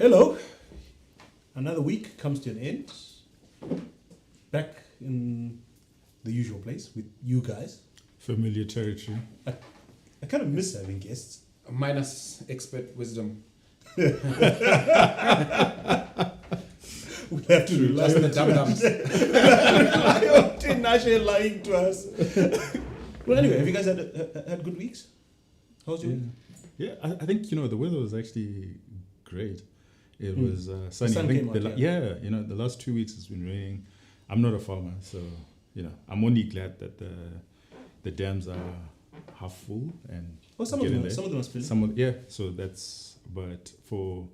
Hello. Another week comes to an end. Back in the usual place with you guys. Familiar territory. I kind of miss having guests. Minus expert wisdom. We'll have to rely Just on the dum-dums. rely on Tinashe lying to us. Well, anyway, have you guys had good weeks? How's your week? Yeah, I think, the weather was actually great. It was sunny. The sun I think came out, the last 2 weeks it's been raining. I'm not a farmer, so, I'm only glad that the dams are half full and Some of them are spilling. But for,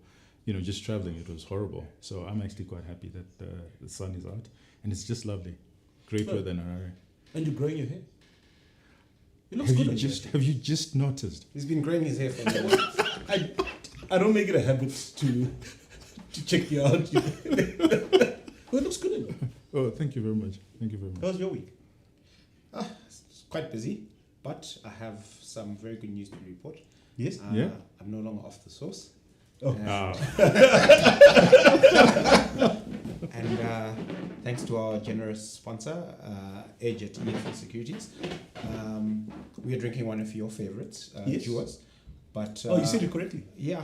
just traveling, it was horrible. So I'm actually quite happy that the sun is out and it's just lovely. Great weather in Harare. And you're growing your hair. It looks Have good. have you just noticed? He's been growing his hair for a while. I don't make it a habit to check you out. Well, it looks good enough. Oh, thank you very much. How was your week? It's quite busy, but I have some very good news to report. Yes? Yeah. I'm no longer off the source. Oh. And thanks to our generous sponsor, Edge at EFL Securities, we are drinking one of your favorites, Yes. Jewels. But You said it correctly. yeah,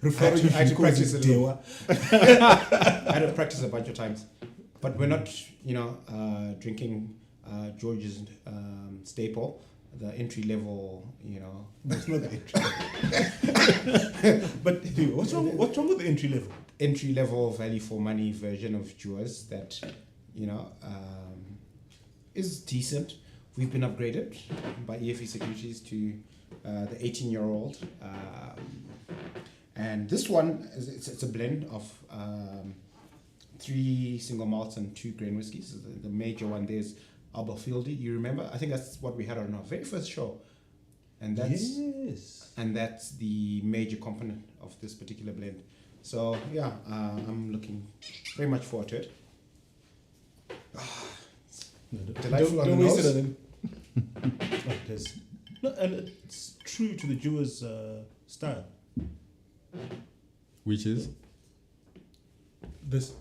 Referring I had to practice a little. Dewa. I had to practice a bunch of times, but we're not, drinking George's staple, the entry level, That's not the entry. But anyway, what's wrong with the entry level? Entry level value for money version of Juas that, is decent. We've been upgraded by EFE Securities to the 18-year-old, and this one it's a blend of 3 single malts and 2 grain whiskies. The major one there's Alberfieldy. You remember? I think that's what we had on our very first show, and that's the major component of this particular blend. So yeah, I'm looking very much forward to it. Delightful on the Don't waste it nose. on him. It is. No, and it's true to the Jewish style. Which is? This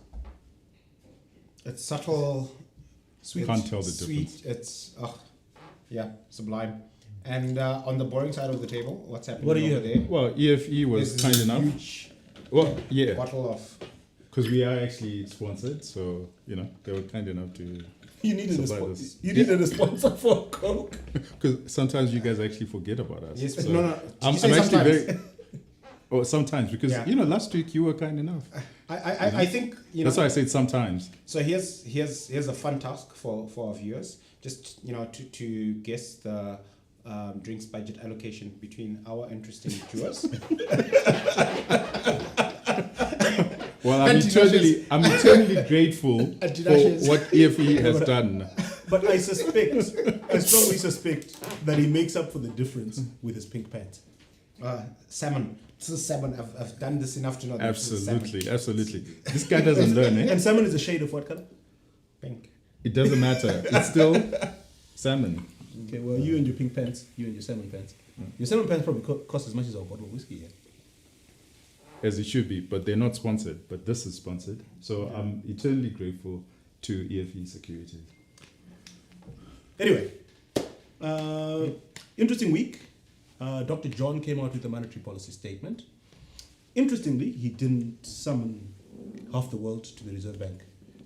It's subtle. sweet. Can't tell the Sweet. difference. It's sublime. And on the boring side of the table, what's happening What do you over have? there? Well, EFE was This kind is a enough. huge Well, yeah, bottle of. because we are actually sponsored, so they were kind enough to. You needed a Supply this. needed a sponsor for Coke. Because sometimes you guys actually forget about us. Yes, but so no. I'm Did you say actually sometimes? very. Oh, sometimes because Yeah. last week you were kind enough. I think That's why I said sometimes. So here's a fun task for our viewers. Just to guess the drinks budget allocation between our interesting viewers. Well, I'm And eternally grateful for Tinashe's. what EFE has done. But I strongly suspect that he makes up for the difference with his pink pants. Salmon. This is salmon. I've done this enough to know that this is salmon. Absolutely. This guy doesn't learn, eh? And salmon is a shade of what color? Pink. It doesn't matter. It's still salmon. Okay, well, you and your pink pants, you and your salmon pants. Your salmon pants probably cost as much as our bottle of whiskey, yeah? As it should be, but they're not sponsored. But this is sponsored. So I'm eternally grateful to EFE Securities. Anyway, interesting week. Dr. John came out with a monetary policy statement. Interestingly, he didn't summon half the world to the Reserve Bank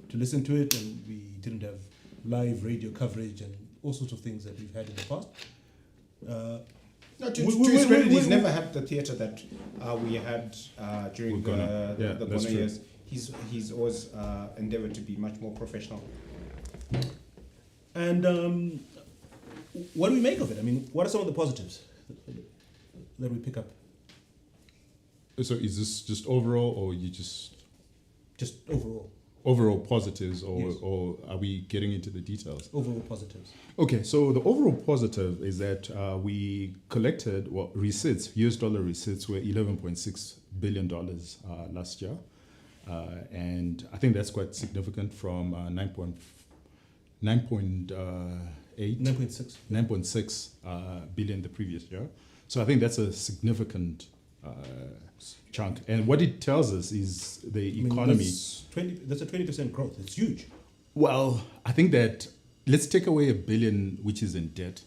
to listen to it, and we didn't have live radio coverage and all sorts of things that we've had in the past. No, to his credit, he's never had the theatre that we had during the Bono years. He's always endeavoured to be much more professional. And what do we make of it? I mean, what are some of the positives that we pick up? So is this just overall, or you just overall positives, or Yes. or are we getting into the details? Overall positives. Okay, so the overall positive is that we collected receipts, US dollar receipts were $11.6 billion last year. And I think that's quite significant from 9.6 billion the previous year. So I think that's a significant chunk. And what it tells us is the economy. That's a 20% growth. It's huge. Well, I think that let's take away $1 billion, which is in debt,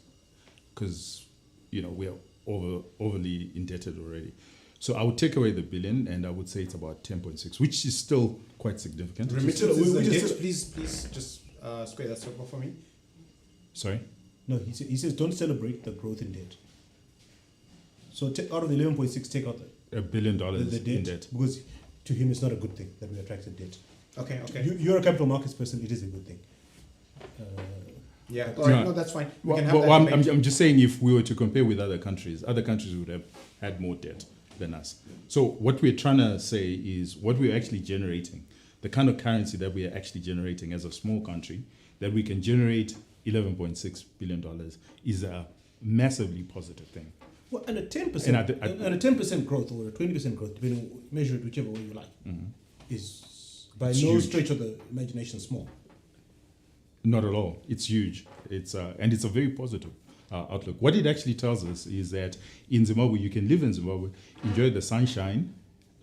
because we are overly indebted already. So I would take away the $1 billion, and I would say it's about 10.6, which is still quite significant. Remittances, please just square that circle for me. Sorry? No, he says don't celebrate the growth in debt. So out of the 11.6, take out $1 billion the debt, in debt. because to him it's not a good thing that we attracted debt. Okay. You're a capital markets person. It is a good thing. All right, no, that's fine. We can have that I'm just saying, if we were to compare with other countries would have had more debt than us. So what we're trying to say is what we're actually generating, the kind of currency that we are actually generating as a small country, that we can generate $11.6 billion is a massively positive thing. Well, and a 10% and a 10% growth or a 20% growth, depending, measure it whichever way you like, is by It's no huge. stretch of the imagination small. Not at all. It's huge. And it's a very positive outlook. What it actually tells us is that in Zimbabwe, you can live in Zimbabwe, enjoy the sunshine,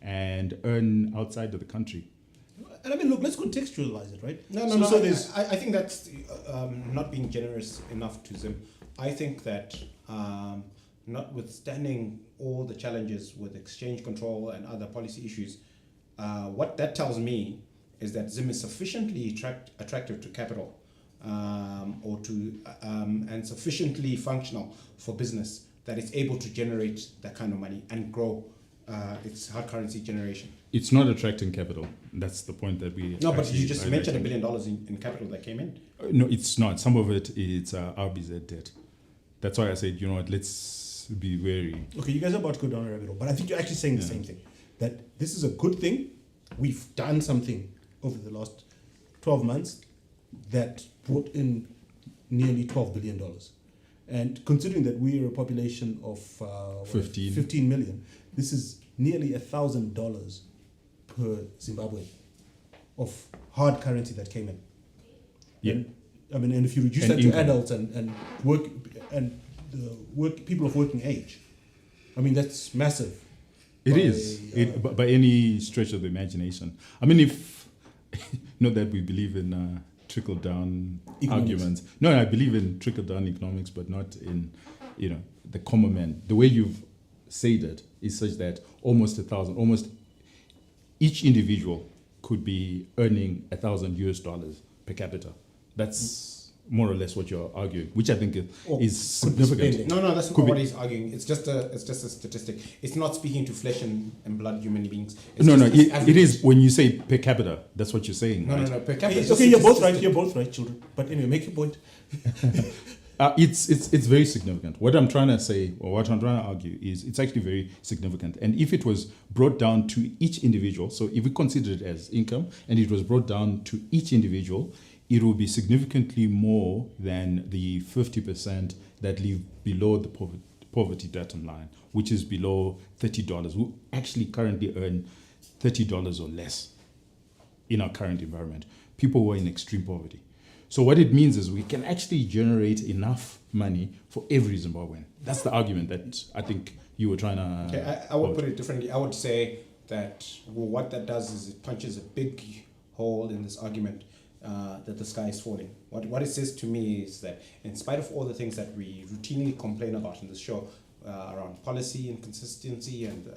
and earn outside of the country. And I mean, look, let's contextualize it, right? No. I think that's not being generous enough to Zim. I think that notwithstanding all the challenges with exchange control and other policy issues, what that tells me is that Zim is sufficiently attractive to capital, and sufficiently functional for business that it's able to generate that kind of money and grow its hard currency generation. It's not attracting capital. That's the point that we. No, but you just mentioned $1 billion in capital that came in. No, it's not. Some of it's RBZ debt. That's why I said, let's be wary. Okay, you guys are about to go down a rabbit hole, but I think you're actually saying the same thing. That this is a good thing. We've done something over the last 12 months that brought in nearly $12 billion. And considering that we are a population of 15 million, this is nearly $1,000 per Zimbabwean of hard currency that came in. Yeah. And if you reduce that to adults and people of working age, that's massive. It is by any stretch of the imagination. I mean, if not that we believe in trickle down arguments. No, I believe in trickle down economics, but not in the common man. The way you've said it is such that almost each individual could be earning $1,000 per capita. That's more or less what you're arguing, which I think is significant. No, that's not what he's arguing. It's just a statistic. It's not speaking to flesh and blood human beings. It is when you say per capita. That's what you're saying. No, per capita. Okay, you're both right, children. But anyway, make your point. It's very significant. What I'm trying to say, or what I'm trying to argue, is it's actually very significant. And if it was brought down to each individual, so if we consider it as income, and it was brought down to each individual, it will be significantly more than the 50% that live below the poverty datum line, which is below $30, who actually currently earn $30 or less in our current environment. People who are in extreme poverty. So what it means is we can actually generate enough money for every Zimbabwean. That's the argument that I think you were trying to... Okay, I would put it differently. I would say that what that does is it punches a big hole in this argument that the sky is falling. What it says to me is that in spite of all the things that we routinely complain about in this show around policy and consistency and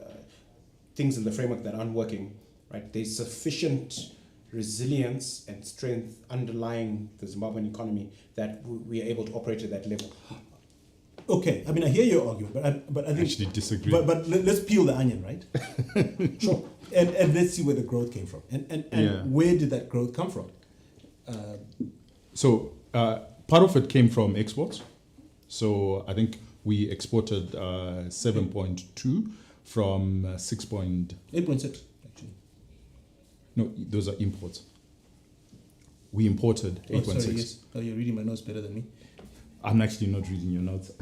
things in the framework that aren't working, right? There's sufficient resilience and strength underlying the Zimbabwean economy that we are able to operate at that level. Okay, I hear your argument, but I think... actually disagree. But let's peel the onion, right? Sure. And let's see where the growth came from. And where did that growth come from? Part of it came from exports. So I think we exported 7.2 from 8.6, actually. No, those are imports. We imported 8.6. Oh, sorry, yes. Oh, you're reading my notes better than me. I'm actually not reading your notes.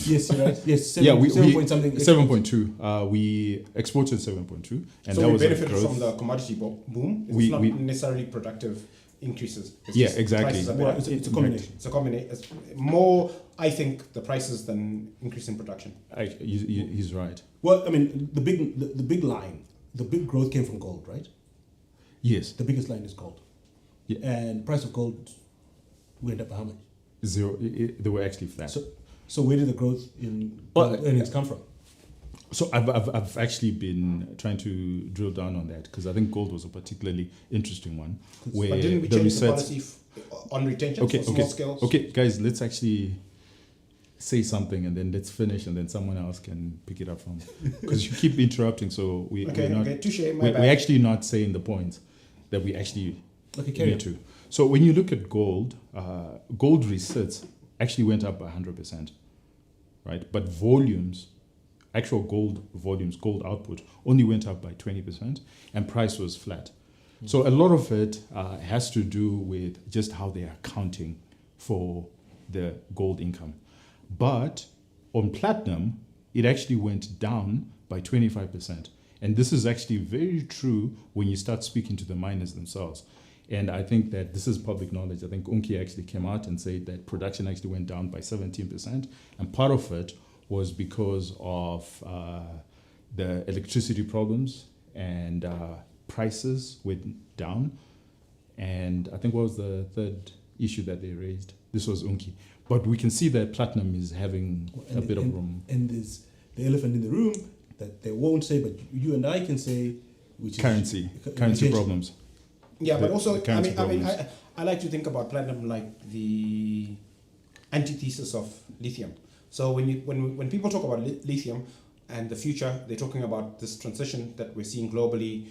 Yes, you're right. Yes, 7.2. We exported 7.2, and so that we was benefited from the commodity boom. It's not necessarily productive increases. It's Yeah, just exactly. prices are Well, better. it's a combination. It's a combination. It's more, I think, the prices than increase in production. He's right. Well, I mean, the big line, the big growth came from gold, right? Yes. The biggest line is gold. Yeah. And price of gold went up by how much? Zero. They were actually flat. So where did the growth in Well, gold earnings come from? So I've actually been trying to drill down on that because I think gold was a particularly interesting one. Where But didn't we the change the resets- policy on retention for small scales? Okay, guys, let's actually say something and then let's finish and then someone else can pick it up from. Because you keep interrupting, so we're touche, my we're bad. actually not saying the points that we actually Carry on. need to. So when you look at gold, gold receipts actually went up by 100%, right? But volumes, actual gold volumes, gold output only went up by 20% and price was flat. So a lot of it has to do with just how they are accounting for the gold income. But on platinum, it actually went down by 25%. And this is actually very true when you start speaking to the miners themselves. And I think that this is public knowledge. I think Unki actually came out and said that production actually went down by 17%. And part of it was because of the electricity problems and prices went down. And I think what was the third issue that they raised? This was Unki. But we can see that platinum is having a bit of room. And there's the elephant in the room that they won't say, but you and I can say, which currency is problems. Yeah, but also, the I mean, I like to think about platinum like the antithesis of lithium. So when people talk about lithium and the future, they're talking about this transition that we're seeing globally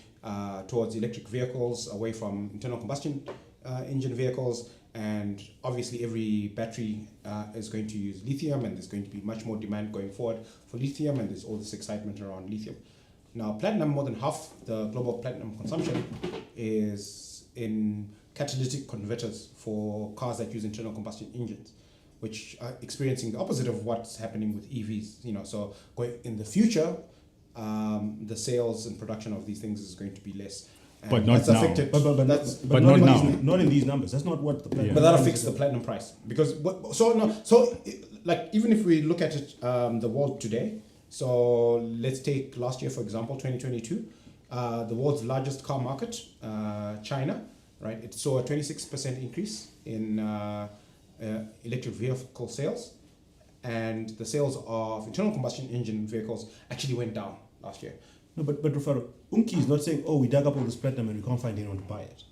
towards electric vehicles, away from internal combustion engine vehicles, and obviously every battery is going to use lithium, and there's going to be much more demand going forward for lithium, and there's all this excitement around lithium. Now, platinum, more than half the global platinum consumption is in catalytic converters for cars that use internal combustion engines, which are experiencing the opposite of what's happening with EVs. So going in the future, the sales and production of these things is going to be less. And But not now. But not now. Not in these numbers. That's not what the platinum. But that'll fix the platinum price because even if we look at it, the world today. So let's take last year, for example, 2022, the world's largest car market, China, right? It saw a 26% increase in electric vehicle sales, and the sales of internal combustion engine vehicles actually went down last year. No, but Rufaro, Unki is not saying, we dug up all this platinum and we can't find anyone to buy it.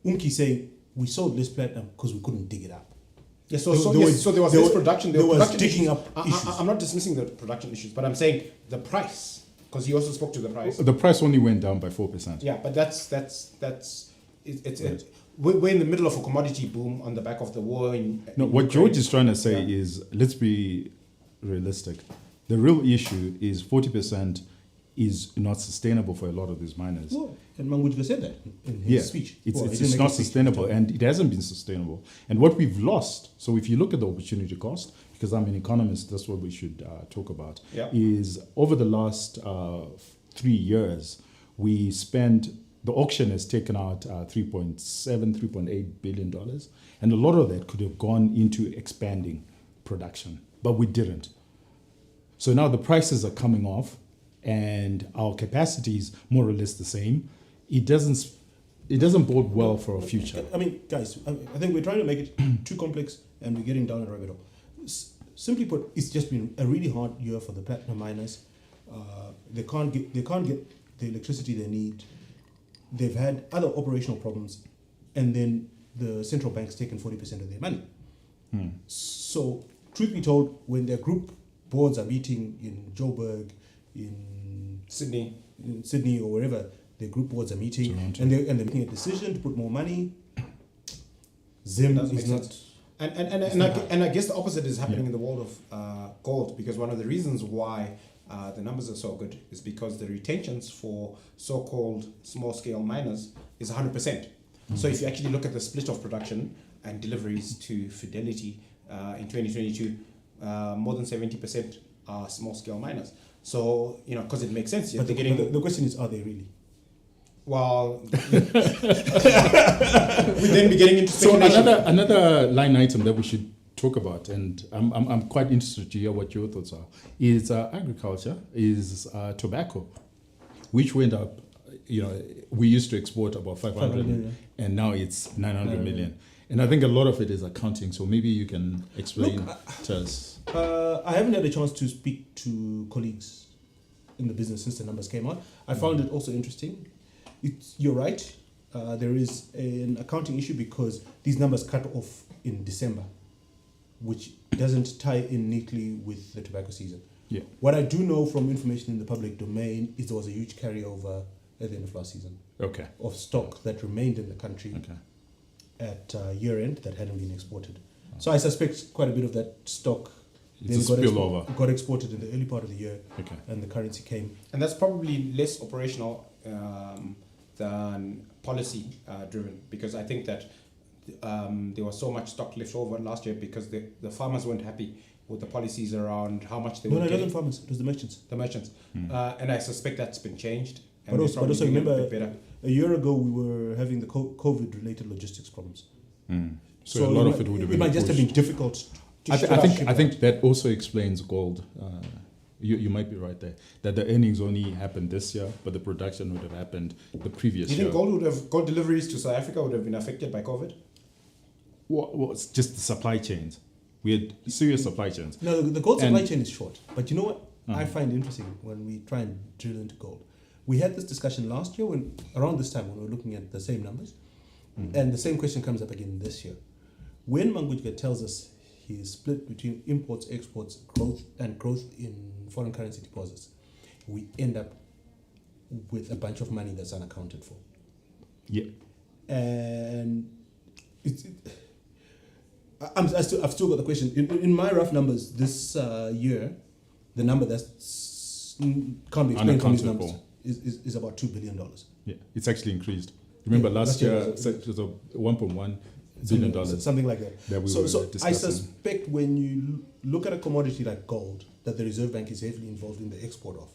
Unki is saying, we sold this platinum because we couldn't dig it up. Yeah, so there was less production. There was production digging issues. up issues. I'm not dismissing the production issues, but I'm saying the price, because you also spoke to the price. The price only went down by 4%. Yeah, but we're in the middle of a commodity boom on the back of the war in No, what George is trying to say is, let's be realistic. The real issue is 40% is not sustainable for a lot of these miners. Well, and Mangujiga said that in his speech. It's not sustainable, and it hasn't been sustainable. And what we've lost, so if you look at the opportunity cost, because I'm an economist, that's what we should talk about, is over the last 3 years, we spent, the auction has taken out $3.8 billion, and a lot of that could have gone into expanding production, but we didn't. So now the prices are coming off, and our capacity is more or less the same. It doesn't bode well for our future. I mean, guys, I think we're trying to make it too complex, and we're getting down a rabbit hole. Simply put, it's just been a really hard year for the platinum miners. They can't get the electricity they need. They've had other operational problems, and then the central bank's taken 40% of their money. So, truth be told, when their group boards are meeting in Joburg, in Sydney or wherever, their group boards are meeting, and they're making a decision to put more money. Zim is not. And I guess the opposite is happening in the world of gold, because one of the reasons why the numbers are so good is because the retentions for so-called small-scale miners is 100%. So if you actually look at the split of production and deliveries to Fidelity in 2022, more than 70% are small-scale miners. So, because it makes sense. But the question is, are they really? Well, we then be getting into So speculation. another line item that we should talk about, and I'm quite interested to hear what your thoughts are, is agriculture, is tobacco, which went up. We used to export about 500 million. and now it's 900 million. And I think a lot of it is accounting. So maybe you can explain to us. I haven't had a chance to speak to colleagues in the business since the numbers came out. I found it also interesting. You're right. There is an accounting issue because these numbers cut off in December, which doesn't tie in neatly with the tobacco season. Yeah. What I do know from information in the public domain is there was a huge carryover at the end of last season Okay. of stock that remained in the country Okay. at year end that hadn't been exported. So I suspect quite a bit of that stock It's a spillover. got exported in the early part of the year, Okay. and the currency came. And that's probably less operational than policy driven, because I think that there was so much stock left over last year because the farmers weren't happy with the policies around how much they were It getting. wasn't farmers, it was the merchants. The merchants. And I suspect that's been changed. And But they're also probably doing it a remember, bit better. a year ago we were having the COVID-related logistics problems. So a lot of it would have been It might just have been pushed. difficult to I think that also explains gold. You might be right there. That the earnings only happened this year, but the production would have happened the previous Do you year. think gold deliveries to South Africa would have been affected by COVID? What's just the supply chains? We had serious supply chains. No, the gold supply And- chain is short. But you know what I find interesting when we try and drill into gold? We had this discussion last year around this time when we were looking at the same numbers. And the same question comes up again this year. When Mangujka tells us he is split between imports, exports, growth in foreign currency deposits, we end up with a bunch of money that's unaccounted for. Yeah. And I've still got the question. In my rough numbers this year, the number that's can't be explained from these Unaccounted numbers for. is about $2 billion. Yeah. It's actually increased. Remember Yeah, last last year year was- it was a $1.1 billion Something like that. that we So were I discussing. suspect when you look at a commodity like gold that the Reserve Bank is heavily involved in the export of,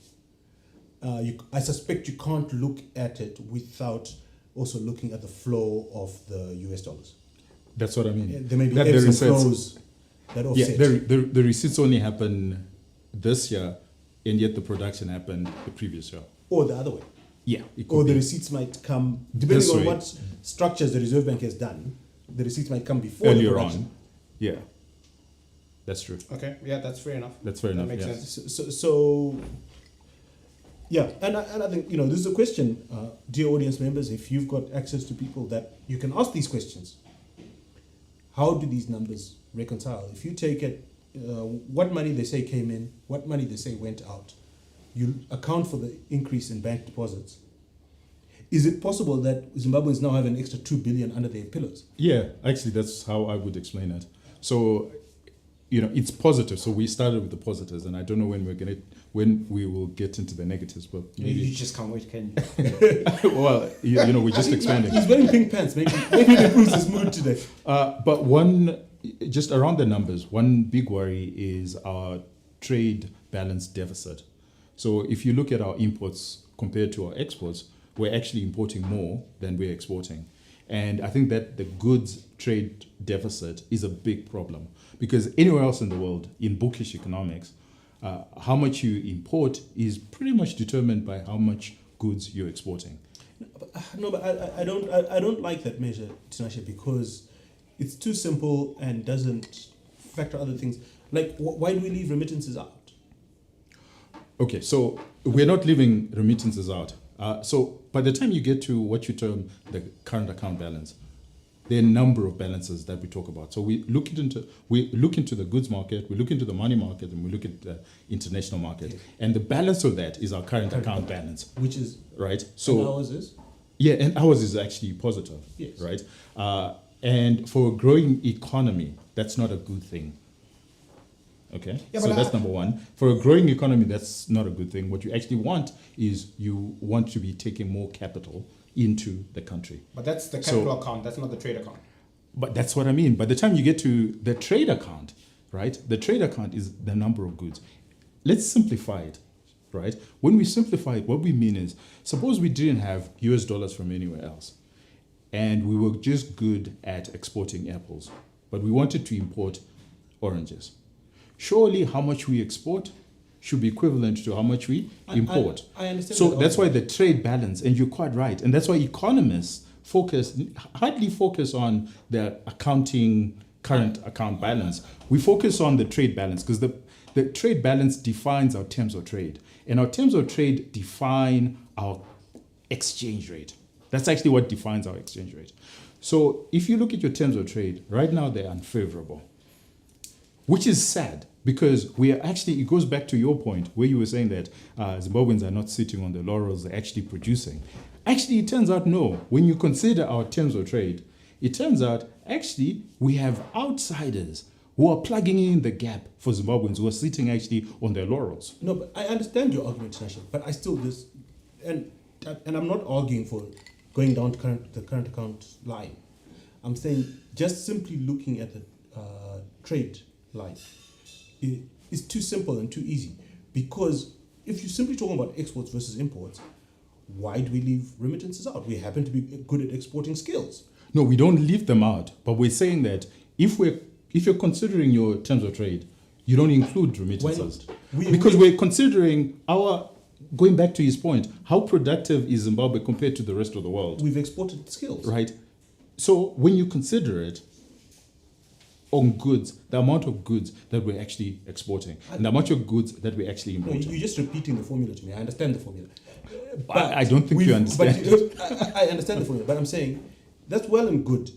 I suspect you can't look at it without also looking at the flow of the US dollars. That's what I mean. There may be That ebbs the and receipts- flows that Yeah, offset. the receipts only happen this year, and yet the production happened the previous year. Or the other way. Yeah, it could Or the be. receipts might come, depending This on way. what structures the Reserve Bank has done, the receipts might come before the Earlier production. on. Yeah, that's true. Okay, yeah, that's fair enough. That's fair That enough. makes Yeah. sense. So yeah, and I think, this is a question, dear audience members, if you've got access to people that you can ask these questions. How do these numbers reconcile? If you take it, what money they say came in, what money they say went out, you account for the increase in bank deposits. Is it possible that Zimbabweans now have an extra 2 billion under their pillows? Yeah, actually, that's how I would explain it. So, it's positive. So we started with the positives, and I don't know when we will get into the negatives, but You maybe. just can't wait, can you? Well, we're just expanding. He's wearing pink pants. Maybe it improves his mood today. But just around the numbers, one big worry is our trade balance deficit. So if you look at our imports compared to our exports, we're actually importing more than we're exporting. And I think that the goods trade deficit is a big problem because anywhere else in the world, in bookish economics, how much you import is pretty much determined by how much goods you're exporting. No, but I don't like that measure, Tinashe, because it's too simple and doesn't factor other things. Like, why do we leave remittances out? Okay, so we're not leaving remittances out. So by the time you get to what you term the current account balance, there are a number of balances that we talk about. So we look into the goods market, we look into the money market, and we look at the international market. Yes. And the balance of that is our current account balance, Which is, right? and So ours is? yeah, and ours is actually positive, Yes. right? And for a growing economy, that's not a good thing. Okay, Yeah, so but that's number one. For a growing economy, that's not a good thing. What you actually want is you want to be taking more capital into the country. But that's the capital account, that's not the trade account. But that's what I mean. By the time you get to the trade account, right? The trade account is the number of goods. Let's simplify it. right? When we simplify it, what we mean is, suppose we didn't have US dollars from anywhere else, and we were just good at exporting apples, but we wanted to import oranges. Surely how much we export should be equivalent to how much we import. I understand. So that's why the trade balance, and you're quite right, and that's why economists hardly focus on the accounting current account balance. We focus on the trade balance because the trade balance defines our terms of trade, and our terms of trade define our exchange rate. That's actually what defines our exchange rate. So if you look at your terms of trade, right now they're unfavorable, which is sad because we are actually, it goes back to your point where you were saying that Zimbabweans are not sitting on the laurels, they're actually producing. Actually, it turns out no. When you consider our terms of trade, it turns out actually we have outsiders who are plugging in the gap for Zimbabweans who are sitting actually on their laurels. No, but I understand your argument, Tasha, but I still just, and I'm not arguing for going down to the current account line. I'm saying just simply looking at the trade line is too simple and too easy, because if you're simply talking about exports versus imports, why do we leave remittances out? We happen to be good at exporting skills. No, we don't leave them out, but we're saying that if you're considering your terms of trade, you don't include remittances. Why not? Because we're considering going back to his point, how productive is Zimbabwe compared to the rest of the world? We've exported skills. Right. So when you consider it on goods, the amount of goods that we're actually exporting and the amount of goods that we're actually importing. No, you're just repeating the formula to me. I understand the formula. But I don't think you understand. I understand the formula, but I'm saying that's well and good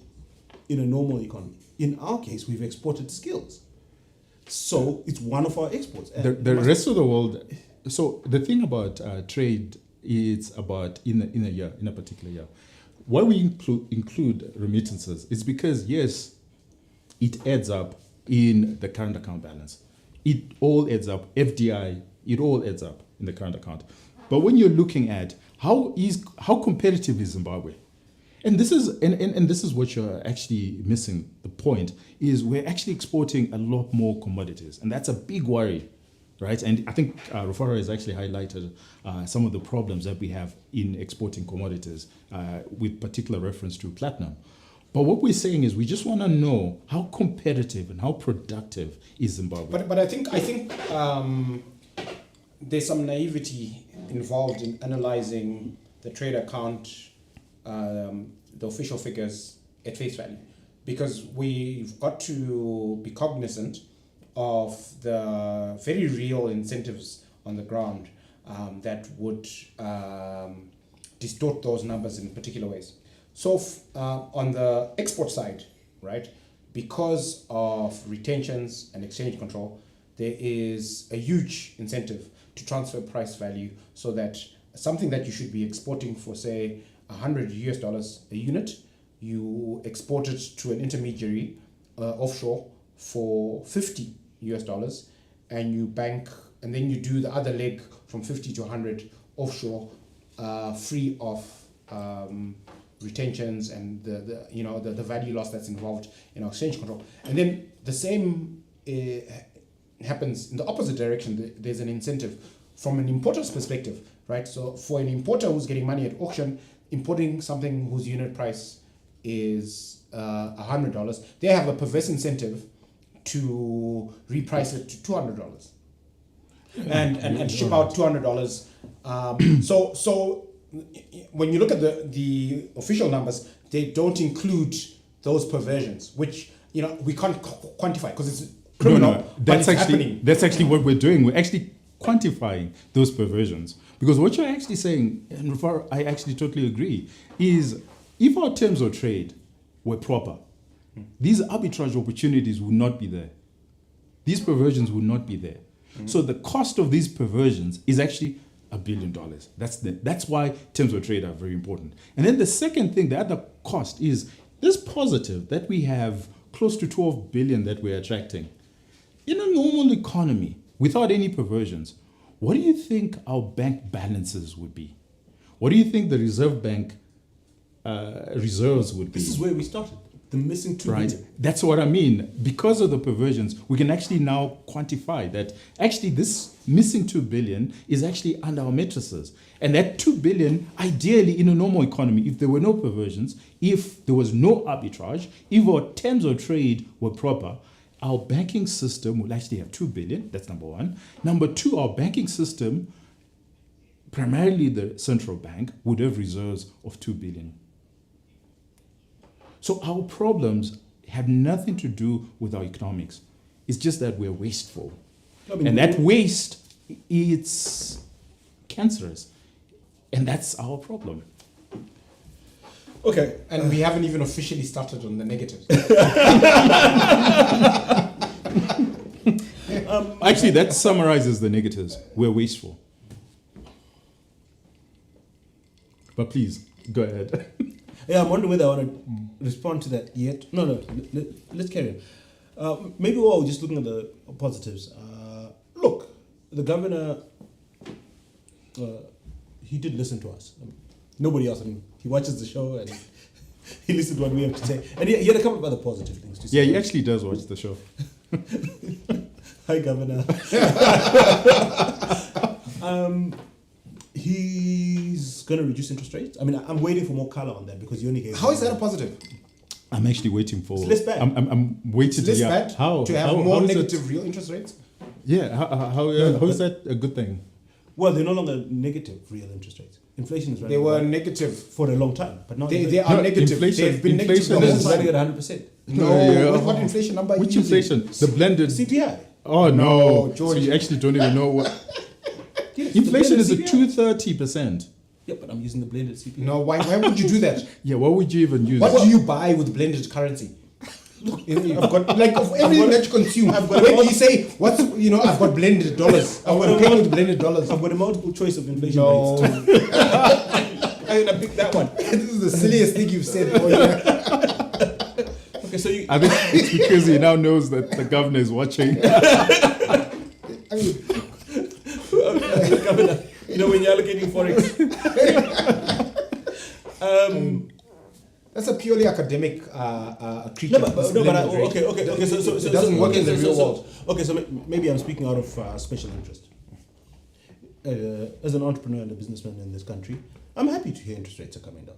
in a normal economy. In our case, we've exported skills. So it's one of our exports. The rest of the world. So the thing about trade is about in a particular year. Why we include remittances is because, yes, it adds up in the current account balance. It all adds up. FDI, it all adds up in the current account. But when you're looking at how competitive is Zimbabwe, and this is what you're actually missing. The point is we're actually exporting a lot more commodities, and that's a big worry, right? And I think Rufaro has actually highlighted some of the problems that we have in exporting commodities, with particular reference to platinum. But what we're saying is we just want to know how competitive and how productive is Zimbabwe. But I think there's some naivety involved in analyzing the trade account, the official figures at face value, because we've got to be cognizant of the very real incentives on the ground that would distort those numbers in particular ways. So on the export side, right, because of retentions and exchange control, there is a huge incentive to transfer price value so that something that you should be exporting for, say, $100 a unit, you export it to an intermediary offshore for $50, and you bank, and then you do the other leg from 50 to 100 offshore, free of retentions and the value loss that's involved in our exchange control. And then the same happens in the opposite direction. There's an incentive from an importer's perspective, right? So for an importer who's getting money at auction, importing something whose unit price is $100, they have a perverse incentive to reprice it to $200 and ship out $200. So when you look at the official numbers, they don't include those perversions, which we can't quantify because it's criminal. No, that's happening. That's actually what we're doing. We're actually quantifying those perversions, because what you're actually saying, and I actually totally agree, is if our terms of trade were proper, these arbitrage opportunities would not be there. These perversions would not be there. So the cost of these perversions is actually $1 billion. That's why terms of trade are very important. And then the second thing, the other cost is this positive that we have close to 12 billion that we're attracting. In a normal economy, without any perversions, what do you think our bank balances would be? What do you think the Reserve Bank reserves would be? This is where we started. The missing 2 Right. billion. That's what I mean. Because of the perversions, we can actually now quantify that actually this missing 2 billion is actually under our matrices. And that 2 billion, ideally in a normal economy, if there were no perversions, if there was no arbitrage, if our terms of trade were proper, our banking system would actually have 2 billion. That's number one. Number two, our banking system, primarily the central bank, would have reserves of 2 billion. So our problems have nothing to do with our economics. It's just that we're wasteful. And that waste, it's cancerous. And that's our problem. Okay. And we haven't even officially started on the negatives. Actually, that summarizes the negatives. We're wasteful. But please, go ahead. Yeah, I'm wondering whether I want to respond to that yet. No, let's carry on. Maybe we're just looking at the positives. Look, the governor, he did listen to us. Nobody else. I mean, he watches the show and he listens to what we have to say. And he had a couple of other positive things to say. Yeah, he actually does watch the show. Hi, Governor. He's going to reduce interest rates. I mean, I'm waiting for more color on that because he only gave. How is that a positive? I'm actually waiting for. It's less bad. I'm waiting It's less to bad how to have how, more how is it- negative real interest rates? Yeah, how is that a good thing? Well, they're no longer negative real interest rates. Inflation is running. They were high negative. for a long time, but now They are No, negative. inflation- They've been negative inflation the it's whole is- running time. at 100%. No, Yeah. what inflation number are Which you using? inflation? The blended. CPI. Oh no, No, so George. you actually don't even know what Yes, inflation the is. A blended CPI. 230%. Yeah, but I'm using the blended CPI. No, why would you do that? Yeah, what would you even use? What do you buy with blended currency? You've got like of everything that you consume. When you say what's I've got blended dollars. I'm going to pay with blended dollars. I've got a multiple choice of inflation No, rates. I'm gonna pick that one. this is the silliest thing you've said all year. Okay, so you. I think it's because he now knows that the governor is watching. I mean, Governor, when you're allocating forex. that's a purely academic creature. No, but blended rate. okay. So it doesn't work in the real so- world. Okay, so maybe I'm speaking out of special interest. As an entrepreneur and a businessman in this country, I'm happy to hear interest rates are coming down.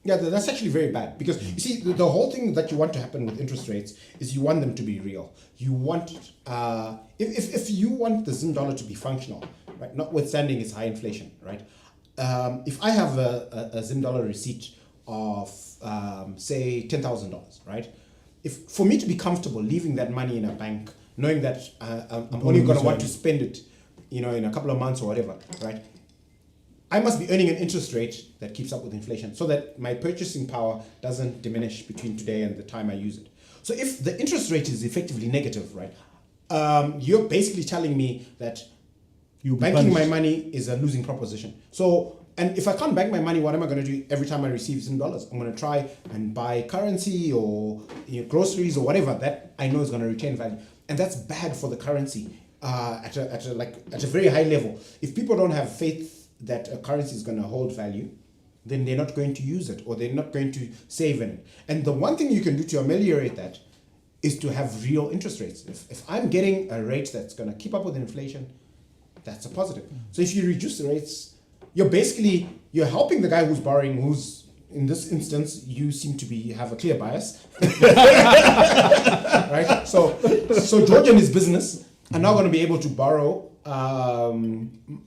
Yeah, that's actually very bad because you see the whole thing that you want to happen with interest rates is you want them to be real. You want if you want the Zim dollar to be functional, right? Notwithstanding its high inflation, right? If I have a Zim dollar receipt of say $10,000, right? If for me to be comfortable leaving that money in a bank, knowing that I'm only going to want to spend it, in a couple of months or whatever, right? I must be earning an interest rate that keeps up with inflation so that my purchasing power doesn't diminish between today and the time I use it. So if the interest rate is effectively negative, right, you're basically telling me that banking my money is a losing proposition. So, and if I can't bank my money, what am I going to do every time I receive some dollars? I'm going to try and buy currency or groceries or whatever that I know is going to retain value. And that's bad for the currency at a very high level. If people don't have faith that a currency is going to hold value, then they're not going to use it or they're not going to save in it. And the one thing you can do to ameliorate that is to have real interest rates. If I'm getting a rate that's going to keep up with inflation, that's a positive. So if you reduce the rates, you're helping the guy who's borrowing, who's in this instance, you seem to have a clear bias. Right? So George and his business are now going to be able to borrow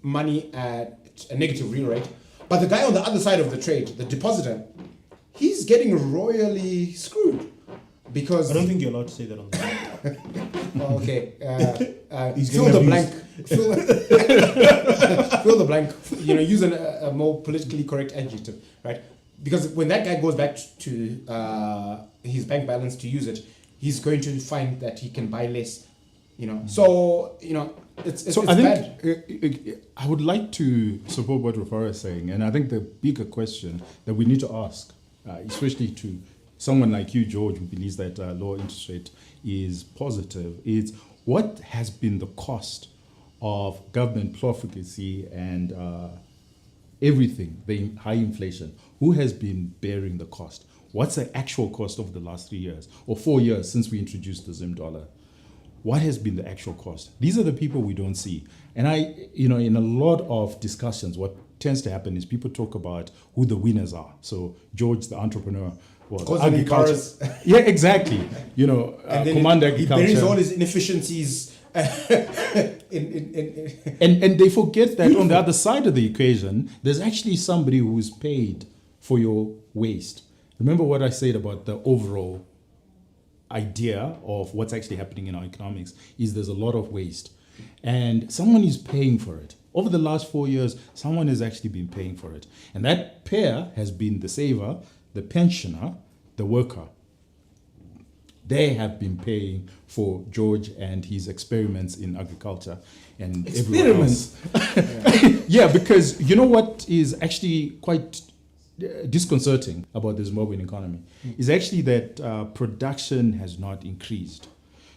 money at a negative real rate, but the guy on the other side of the trade, the depositor, he's getting royally screwed because I don't think you're allowed to say that on the oh, okay. He's Fill getting the blank. abused. Fill the blank. Use a more politically correct adjective, right? Because when that guy goes back to his bank balance to use it, he's going to find that he can buy less. So it's I bad. think I would like to support what Rufara is saying, and I think the bigger question that we need to ask, especially to someone like you, George, who believes that lower interest rate is positive, is what has been the cost of government profligacy and everything, the high inflation? Who has been bearing the cost? What's the actual cost over the last 3 years or 4 years since we introduced the Zim dollar? What has been the actual cost? These are the people we don't see. And in a lot of discussions, what tends to happen is people talk about who the winners are. So George, the entrepreneur, well, agriculture. Yeah, exactly. And Command Agriculture. He buries all his inefficiencies. And they forget that on the other side of the equation, there's actually somebody who's paid for your waste. Remember what I said about the overall idea of what's actually happening in our economics is there's a lot of waste. And someone is paying for it. Over the last 4 years, someone has actually been paying for it. And that pair has been the saver, the pensioner, the worker. They have been paying for George and his experiments in agriculture and experiments. Everyone else. Yeah, because you know what is actually quite disconcerting about the Zimbabwean economy is actually that production has not increased.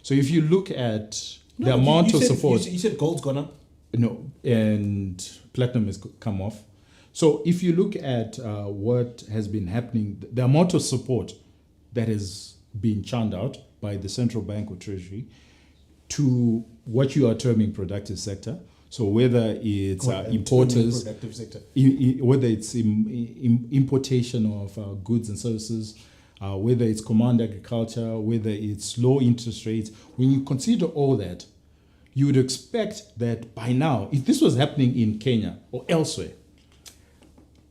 So if you look at the amount of support... You said gold's gone up? No, and platinum has come off. So if you look at what has been happening, the amount of support that has been churned out by the central bank or treasury to what you are terming productive sector. So whether it's importers, productive sector. Whether it's importation of goods and services, whether it's command agriculture, whether it's low interest rates, when you consider all that, you would expect that by now, if this was happening in Kenya or elsewhere,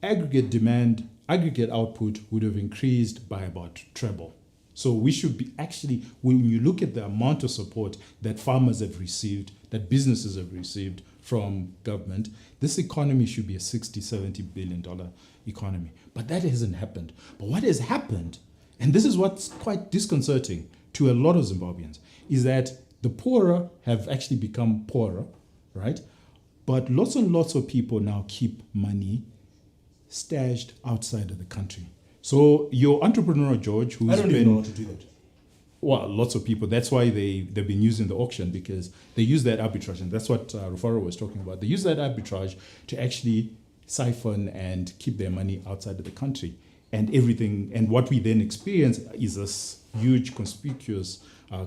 aggregate demand, aggregate output would have increased by about treble. So we should be actually, when you look at the amount of support that farmers have received, that businesses have received from government, this economy should be a $60-70 billion economy. But that hasn't happened. But what has happened, and this is what's quite disconcerting to a lot of Zimbabweans, is that the poorer have actually become poorer, right? But lots and lots of people now keep money stashed outside of the country. So your entrepreneur, George, who's I don't even know how to do that. Well, lots of people. That's why they've been using the auction, because they use that arbitrage. And that's what Rufaro was talking about. They use that arbitrage to actually siphon and keep their money outside of the country. And everything, and what we then experience is this huge conspicuous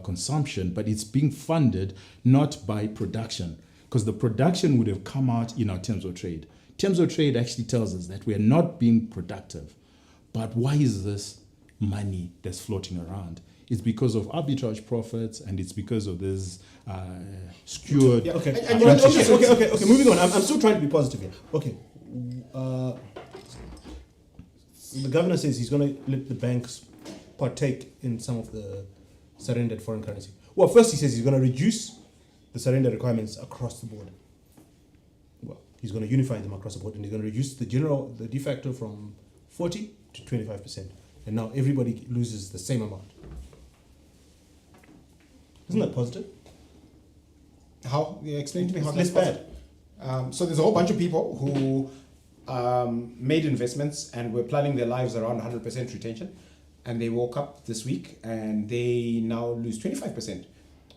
consumption, but it's being funded not by production, because the production would have come out in our terms of trade. Terms of trade actually tells us that we are not being productive. But why is this money that's floating around? It's because of arbitrage profits, and it's because of this skewed... Yeah, okay. Okay. Moving on. I'm still trying to be positive here. Okay. The governor says he's going to let the banks partake in some of the surrendered foreign currency. Well, first he says he's going to reduce the surrender requirements across the board. Well, he's going to unify them across the board, and he's going to reduce the de facto from 40 to 25%. And now everybody loses the same amount. Isn't that positive? How? Explain to me how It's less that's bad. So there's a whole bunch of people who made investments and were planning their lives around 100% retention, and they woke up this week and they now lose 25%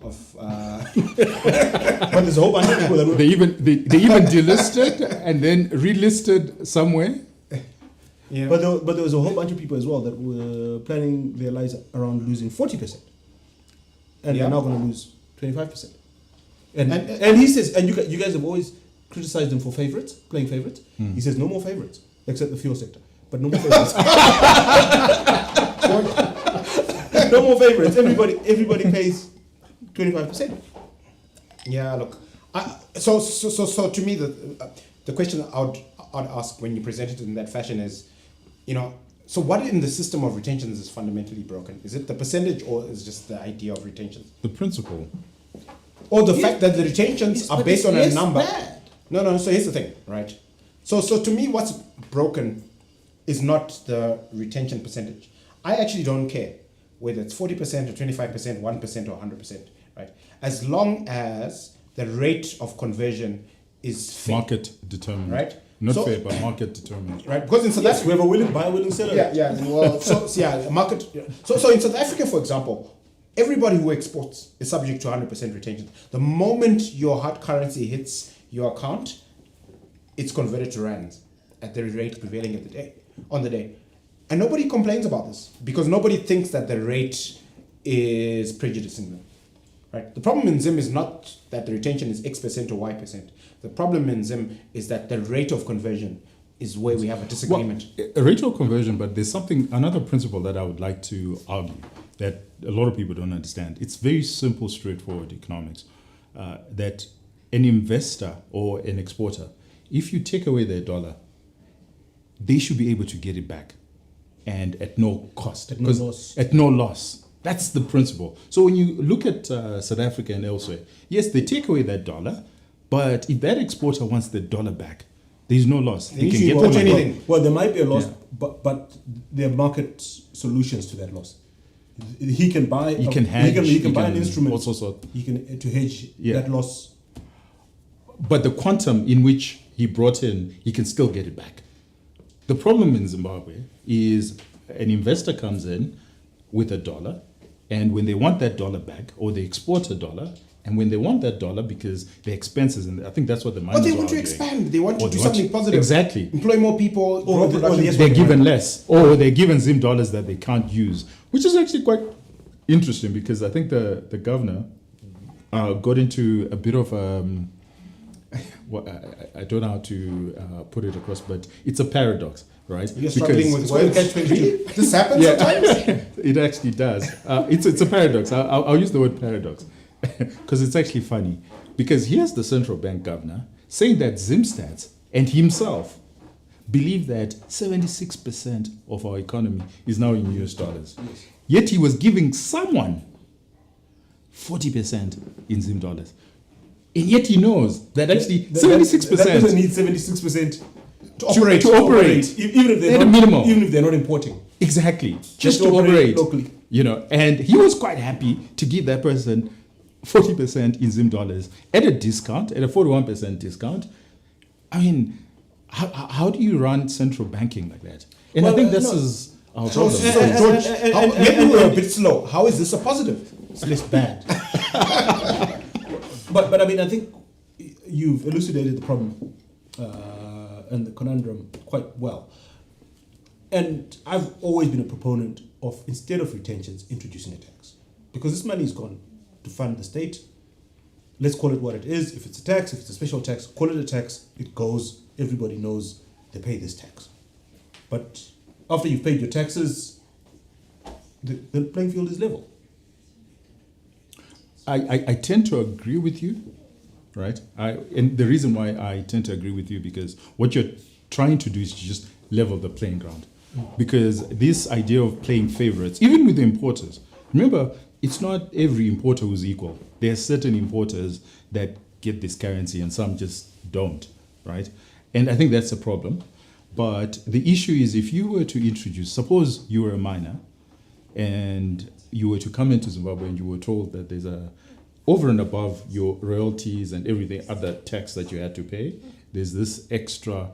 of. But there's a whole bunch of people that were... They even delisted and then relisted somewhere. You know, But there was a whole bunch of people as well that were planning their lives around losing 40%. And they're now going to lose 25%. And he says, and you guys have always criticized him for playing favorites. He says no more favorites, except the fuel sector. But no more favorites. No more favorites. Everybody pays 25%. yeah, look. So to me, the question I'd ask when you present it in that fashion is, so what in the system of retentions is fundamentally broken? Is it the percentage, or is it just the idea of retentions? The principle. Or the fact that the retentions are based on a number? Bad. No. So here's the thing, right? So to me, what's broken is not the retention percentage. I actually don't care whether it's 40% or 25%, 1% or 100%, right? As long as the rate of conversion is fair. Market determined. Right? Not fair, but market determined. Right? Because in South Africa, We have a willing seller. yeah. Well, market. So in South Africa, for example, everybody who exports is subject to 100% retention. The moment your hard currency hits your account, it's converted to rands at the rate prevailing on the day. And nobody complains about this because nobody thinks that the rate is prejudicing them. Right? The problem in Zim is not that the retention is X% or Y%. The problem in Zim is that the rate of conversion is where we have a disagreement. Well, a rate of conversion, but there's another principle that I would like to argue that a lot of people don't understand. It's very simple, straightforward economics. That an investor or an exporter, if you take away their dollar, they should be able to get it back, and at no cost, at no loss. At no loss. That's the principle. So when you look at South Africa and elsewhere, yes, they take away that dollar, but if that exporter wants the dollar back, there's no loss. They can get anything. Well, there might be a loss, but there are market solutions to that loss. He can buy. He can hedge. He can buy an instrument. Also, he can to hedge that loss. But the quantum in which he brought in, he can still get it back. The problem in Zimbabwe is an investor comes in with a dollar, and when they want that dollar back, or they export a dollar, and when they want that dollar because their expenses, and I think that's what the miners But they want to expand. They want to do something positive. Exactly. Employ more people. Or they're given less, or they're given Zim dollars that they can't use, which is actually quite interesting because I think the governor got into a bit of well, I don't know how to put it across, but it's a paradox, right? You're struggling with words. This happens sometimes. It actually does. It's a paradox. I'll use the word paradox because it's actually funny. Because here's the central bank governor saying that Zimstats and himself believe that 76% of our economy is now in US dollars. Yes. Yet he was giving someone 40% in Zim dollars. And yet he knows that actually 76%. That doesn't need 76% to operate. Even if they're at a not, minimum. even if they're not importing. Exactly. Just to operate locally. You know, and he was quite happy to give that person 40% in Zim dollars at a discount, at a 41% discount. I mean, how do you run central banking like that? And I think this is our problem. George, maybe we're a bit slow. How is this a positive? It's less bad. But I mean, I think you've elucidated the problem and the conundrum quite well. And I've always been a proponent of, instead of retentions, introducing a tax. Because this money is gone to fund the state. Let's call it what it is. If it's a tax, if it's a special tax, call it a tax. It goes, everybody knows they pay this tax. But after you've paid your taxes, the playing field is level. I tend to agree with you, right? And the reason why I tend to agree with you because what you're trying to do is to just level the playing ground. Because this idea of playing favorites, even with the importers, remember, it's not every importer who's equal. There are certain importers that get this currency and some just don't, right? And I think that's a problem. But the issue is if you were to introduce, suppose you were a miner and you were to come into Zimbabwe and you were told that there's over and above your royalties and everything, other tax that you had to pay, there's this extra,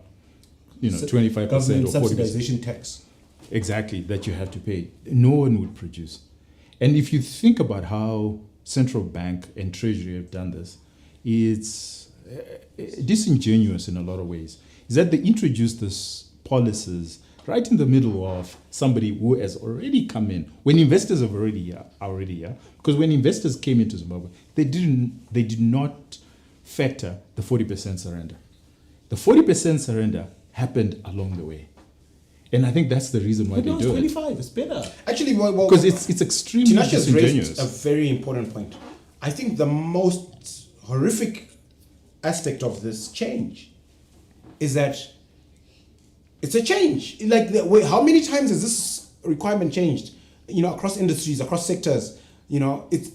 25% or 40% subsidization tax. Exactly, that you have to pay. No one would produce. And if you think about how central bank and treasury have done this, it's disingenuous in a lot of ways. Is that they introduced these policies right in the middle of somebody who has already come in. When investors are already here. Because when investors came into Zimbabwe, they did not factor the 40% surrender. The 40% surrender happened along the way. And I think that's the reason why they do it. 25, it's better. Actually, because it's extremely Tinashe's disingenuous. raised a very important point. I think the most horrific aspect of this change is that it's a change. Like, how many times has this requirement changed? Across industries, across sectors. It's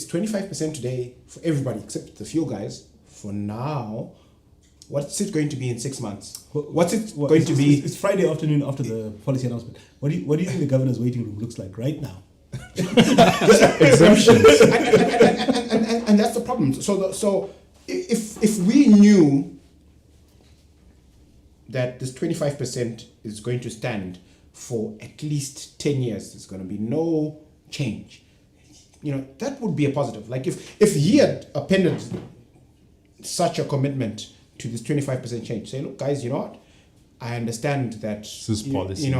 25% today for everybody except the fuel guys. For now, what's it going to be in 6 months? What's it going to be? It's Friday afternoon after the policy announcement. What do you think the governor's waiting room looks like right now? Exemptions. and that's the problem. So if we knew that this 25% is going to stand for at least 10 years, there's going to be no change. That would be a positive. Like if he had appended such a commitment to this 25% change, say, look, guys, you know what? I understand that This policy.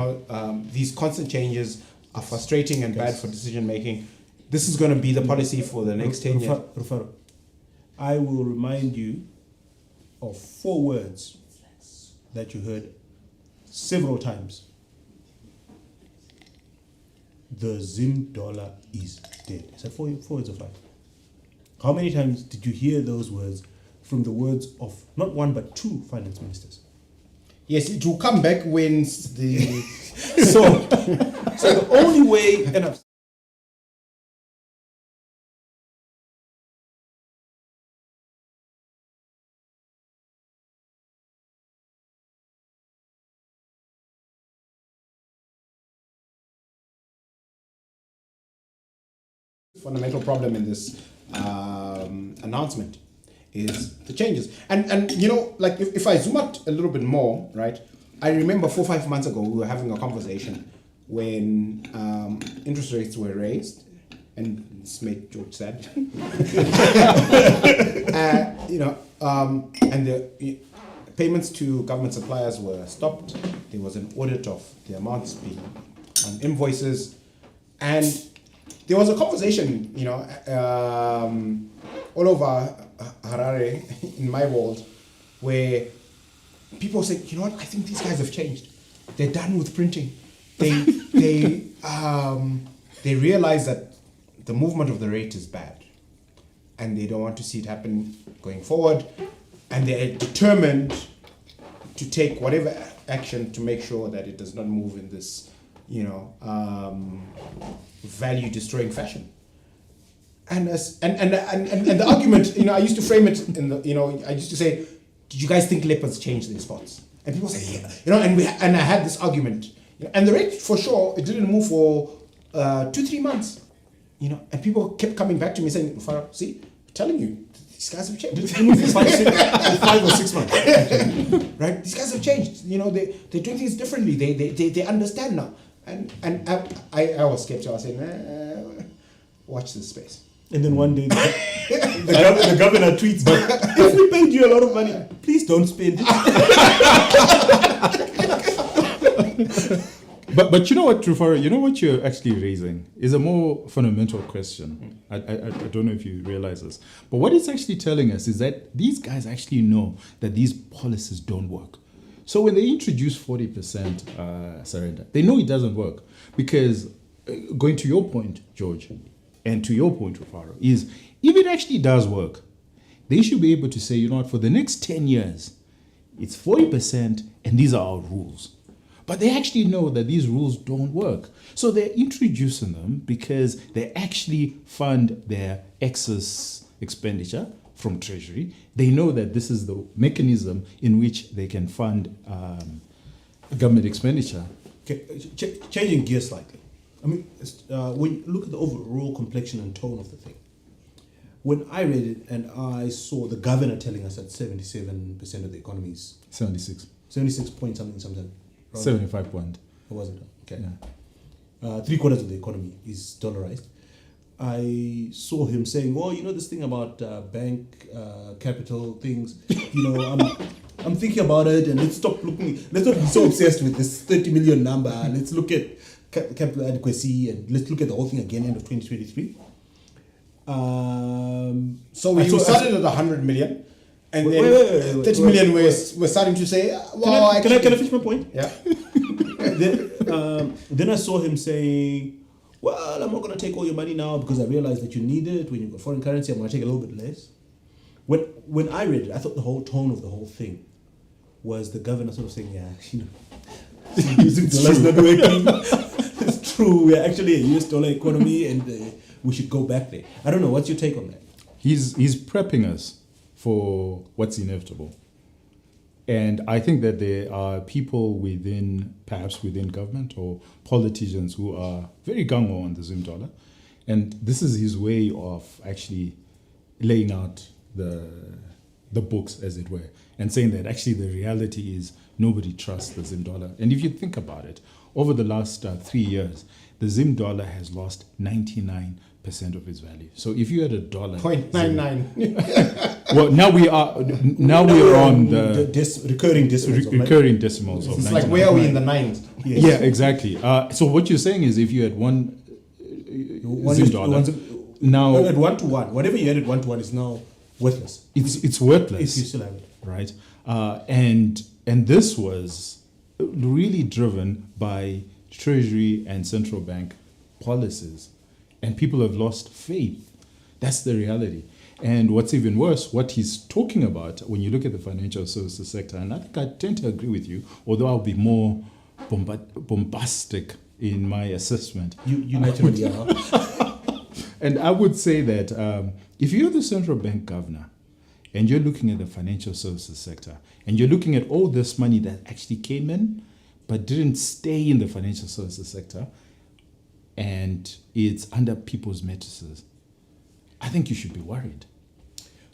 these constant changes are frustrating and bad for decision making. This is going to be the policy for the next 10 years. Rufaro, I will remind you of 4 words that you heard several times. The Zim dollar is dead. Is that 4 words or 5? How many times did you hear those words from the words of not one but 2 finance ministers? Yes, it will come back when the... So the only way, and I've fundamental problem in this announcement is the changes. And like if I zoom out a little bit more, right? I remember 4 or 5 months ago we were having a conversation when interest rates were raised, and this made George sad. And the payments to government suppliers were stopped. There was an audit of the amounts being on invoices, and there was a conversation, all over Harare in my world, where people said, you know what, I think these guys have changed. They're done with printing. They realize that the movement of the rate is bad, and they don't want to see it happen going forward, and they're determined to take whatever action to make sure that it does not move in this, value destroying fashion. And the argument, I used to frame it in the, I used to say, did you guys think leopards change their spots? And people say, yeah, and I had this argument, and the rate for sure, it didn't move for 2-3 months, and people kept coming back to me saying, Farah, see, I'm telling you, these guys have changed. 5 or 6 months. Right? These guys have changed. They're doing things differently. They understand now. And I was skeptical. I was saying, watch this space. And then one day the governor tweets, if we paid you a lot of money, please don't spend it. But you know what, Rufaro, you know what you're actually raising is a more fundamental question. I don't know if you realize this. But what it's actually telling us is that these guys actually know that these policies don't work. So when they introduce 40% surrender, they know it doesn't work. Because going to your point, George, and to your point, Rufaro, is if it actually does work, they should be able to say, you know what, for the next 10 years, it's 40% and these are our rules. But they actually know that these rules don't work. So they're introducing them because they actually fund their excess expenditure from Treasury. They know that this is the mechanism in which they can fund government expenditure. Okay, changing gears slightly. I mean, when you look at the overall complexion and tone of the thing, when I read it and I saw the governor telling us that 77% of the economy is 76 point something. 75 point. What was it? Okay. Yeah. 3/4 of the economy is dollarized. I saw him saying, well, this thing about bank capital things, I'm thinking about it, and let's not be so obsessed with this 30 million number. Let's look at capital adequacy, and let's look at the whole thing again end of 2023. So we started at 100 million. And then 30 million we're starting to say, well, can I finish my point? Yeah. Then I saw him saying, well, I'm not going to take all your money now because I realize that you need it. When you've got foreign currency, I'm going to take a little bit less. When I read it, I thought the whole tone of the whole thing was the governor sort of saying, using dollars not working. It's true, we're actually a US dollar economy and we should go back there. I don't know, what's your take on that? He's prepping us for what's inevitable. And I think that there are people perhaps within government or politicians who are very gung-ho on the Zim dollar. And this is his way of actually laying out the books, as it were, and saying that actually the reality is nobody trusts the Zim dollar. And if you think about it, over the last 3 years, the Zim dollar has lost 99% of its value. So if you had a dollar... 0.99. Well, now we are on the recurring decimals. recurring decimals of It's 99. like, where are we in the nines? Yes. Yeah, exactly. So what you're saying is, if you had one Zim dollar, now at 1-to-1, whatever you had at 1-to-1 is now worthless. it's worthless, If you still have it. right? And this was really driven by Treasury and central bank policies, and people have lost faith. That's the reality. And what's even worse, what he's talking about when you look at the financial services sector, and I think I tend to agree with you, although I'll be more bombastic in my assessment. You naturally are. And I would say that if you're the central bank governor and you're looking at the financial services sector and you're looking at all this money that actually came in but didn't stay in the financial services sector and it's under people's mattresses, I think you should be worried.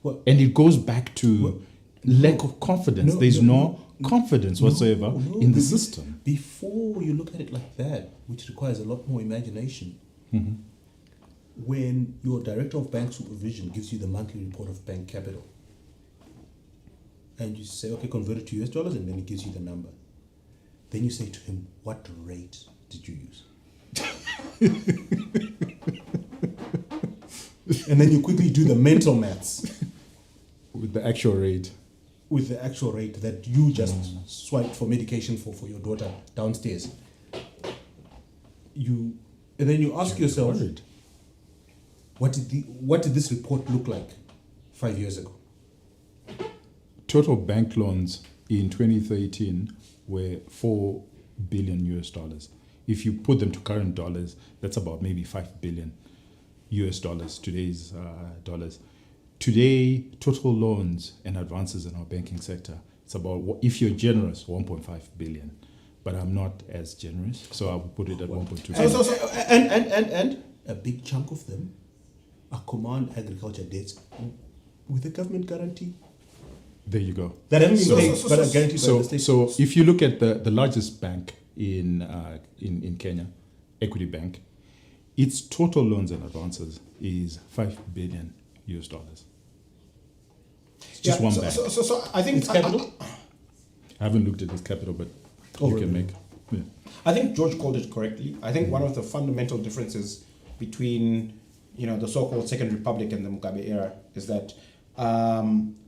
Well, And it goes back to lack of confidence. There's no confidence whatsoever in the system. Before you look at it like that, which requires a lot more imagination, when your director of bank supervision gives you the monthly report of bank capital, and you say, okay, convert it to US dollars, and then he gives you the number, then you say to him, what rate did you use? And then you quickly do the mental maths With the actual rate. with the actual rate that you just swiped for medication for your daughter downstairs. And then you ask yourself, Worried. what did this report look like 5 years ago? Total bank loans in 2013 were $4 billion US dollars. If you put them to current dollars, that's about maybe $5 billion US dollars, today's dollars. Today, total loans and advances in our banking sector, it's about, if you're generous, 1.5 billion. But I'm not as generous, so I would put it at 1.2 billion. And a big chunk of them are command agriculture debts with a government guarantee. There you go. That haven't been paid, but are guaranteed by the state. So if you look at the largest bank in Kenya, Equity Bank, its total loans and advances is $5 billion US dollars. It's just one bank. So I think Its capital? I haven't looked at its capital, but Oh, you really? can make. Yeah. I think George called it correctly. I think one of the fundamental differences between, the so-called Second Republic and the Mugabe era is that,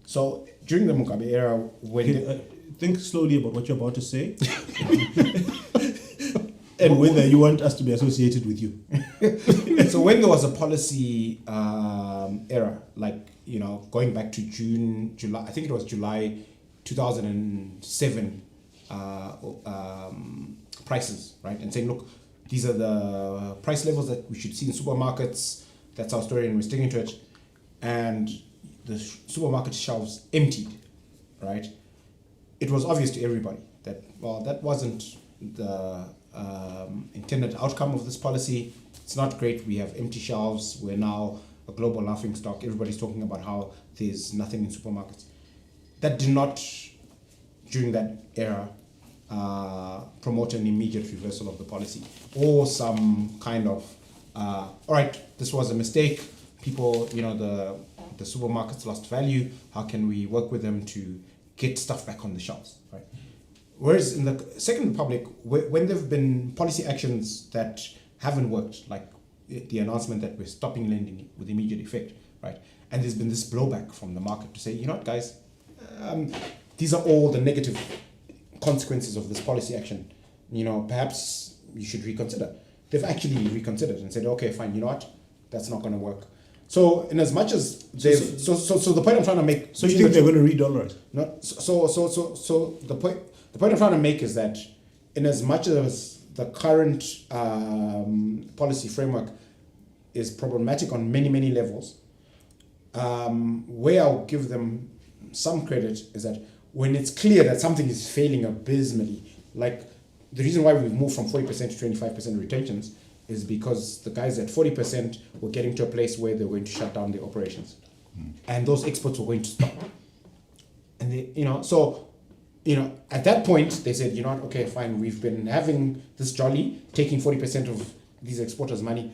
so during the Mugabe era, when Think slowly about what you're about to say. And whether you want us to be associated with you. so when there was a policy era, like going back to July, I think it was July 2007, prices, right, and saying, look, these are the price levels that we should see in supermarkets. That's our story, and we're sticking to it. And the supermarket shelves emptied, right? It was obvious to everybody that that wasn't the intended outcome of this policy. It's not great. We have empty shelves. We're now a global laughingstock. Everybody's talking about how there's nothing in supermarkets. That did not, during that era, promote an immediate reversal of the policy or some kind of, all right, this was a mistake. People, the supermarkets lost value. How can we work with them to get stuff back on the shelves, right? Whereas in the Second Republic, when there have been policy actions that haven't worked, like the announcement that we're stopping lending with immediate effect, right? And there's been this blowback from the market to say, you know what, guys, these are all the negative consequences of this policy action. Perhaps you should reconsider. They've actually reconsidered and said, okay, fine, you know what, that's not going to work. So in as much as they've, so the point I'm trying to make. So you think they're going to re-dollarize? No. So the point I'm trying to make is that in as much as the current policy framework is problematic on many levels, where I'll give them some credit is that when it's clear that something is failing abysmally, like the reason why we've moved from 40% to 25% retentions is because the guys at 40% were getting to a place where they were going to shut down their operations. And those exports were going to stop. And they, at that point, they said, okay, fine, we've been having this jolly, taking 40% of these exporters' money.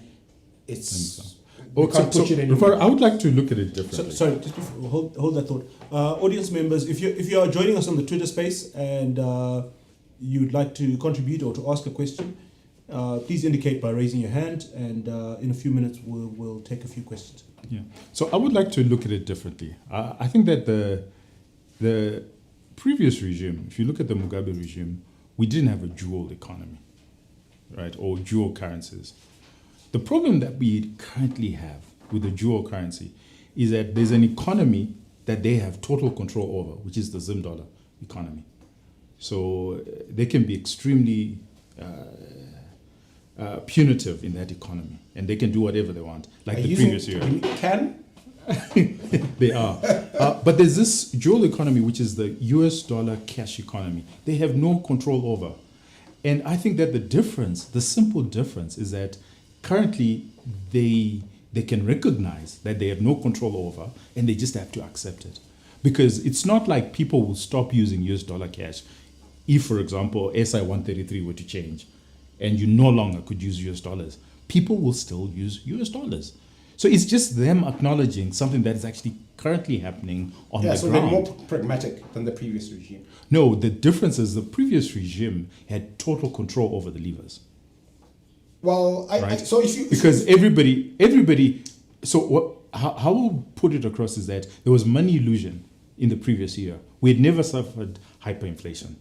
We can't push it anymore. I would like to look at it differently. Sorry, just before, hold that thought. Audience members, if you are joining us on the Twitter space and you'd like to contribute or to ask a question, please indicate by raising your hand, and in a few minutes we'll take a few questions. Yeah. So I would like to look at it differently. I think that the previous regime, if you look at the Mugabe regime, we didn't have a dual economy, right, or dual currencies. The problem that we currently have with the dual currency is that there's an economy that they have total control over, which is the Zim dollar economy. So they can be extremely punitive in that economy, and they can do whatever they want, like the previous year. Can? They are. But there's this dual economy, which is the US dollar cash economy. They have no control over. And I think that the simple difference is that currently they can recognize that they have no control over, and they just have to accept it. Because it's not like people will stop using US dollar cash if, for example, SI 133 were to change and you no longer could use US dollars. People will still use US dollars. So it's just them acknowledging something that is actually currently happening on the ground. So they're more pragmatic than the previous regime. No, the difference is the previous regime had total control over the levers. Well, so if you... Because everybody, so how we'll put it across is that there was money illusion in the previous year. We had never suffered hyperinflation.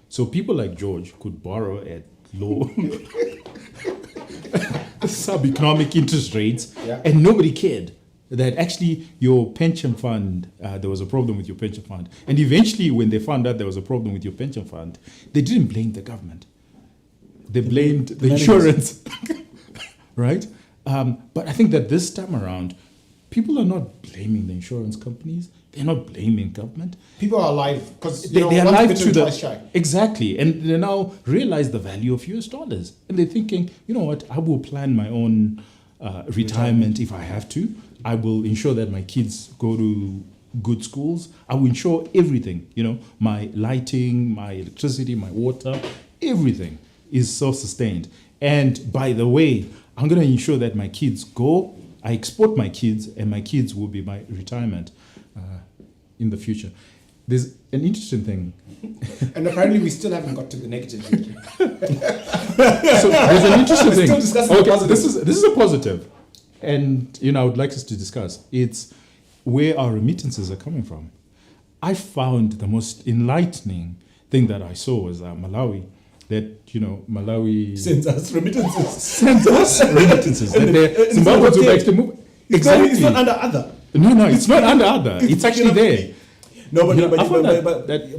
So people like George could borrow at low sub-economic interest rates, and nobody cared that actually your pension fund, there was a problem with your pension fund. And eventually when they found out there was a problem with your pension fund, they didn't blame the government. They blamed the insurance, right? But I think that this time around, people are not blaming the insurance companies. They're not blaming government. People are alive because they are alive to the exactly, and they now realize the value of US dollars, and they're thinking, you know what, I will plan my own retirement if I have to. I will ensure that my kids go to good schools. I will ensure everything, my lighting, my electricity, my water, everything is self-sustained. And by the way, I'm going to ensure that my kids I export my kids, and my kids will be my retirement in the future. There's an interesting thing. And apparently we still haven't got to the negative. So there's an interesting thing. Okay, this is a positive. And I would like us to discuss. It's where our remittances are coming from. I found the most enlightening thing that I saw was Malawi. That Malawi sends us remittances. That Zimbabwe to back to move. Exactly. It's not under other. No, it's not under other. It's actually there. No, but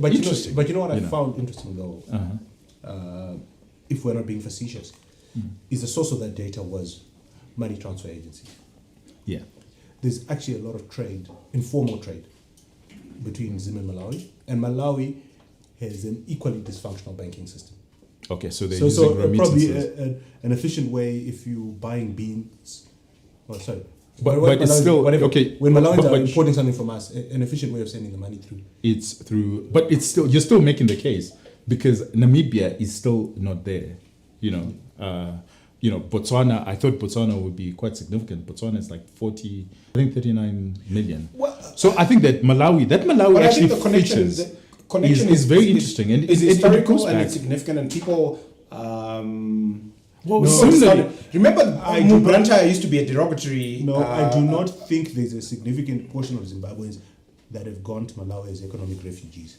but you know what I found interesting though. If we're not being facetious, is the source of that data was money transfer agencies. Yeah. There's actually a lot of trade, informal trade, between Zim and Malawi has an equally dysfunctional banking system. Okay, so they're using remittances. Probably an efficient way if you're buying beans. Oh, sorry. But it's still whatever. Okay. When Malawians are importing something from us, an efficient way of sending the money through. It's through, but it's still, you're still making the case because Namibia is still not there. Botswana. I thought Botswana would be quite significant. Botswana is like 39 million. Well, so I think that Malawi actually features. The connection is very interesting, and it's historical and back. it's significant, and people. Remember, Mubranta used to be a derogatory. No, I do not think there's a significant portion of Zimbabweans that have gone to Malawi as economic refugees.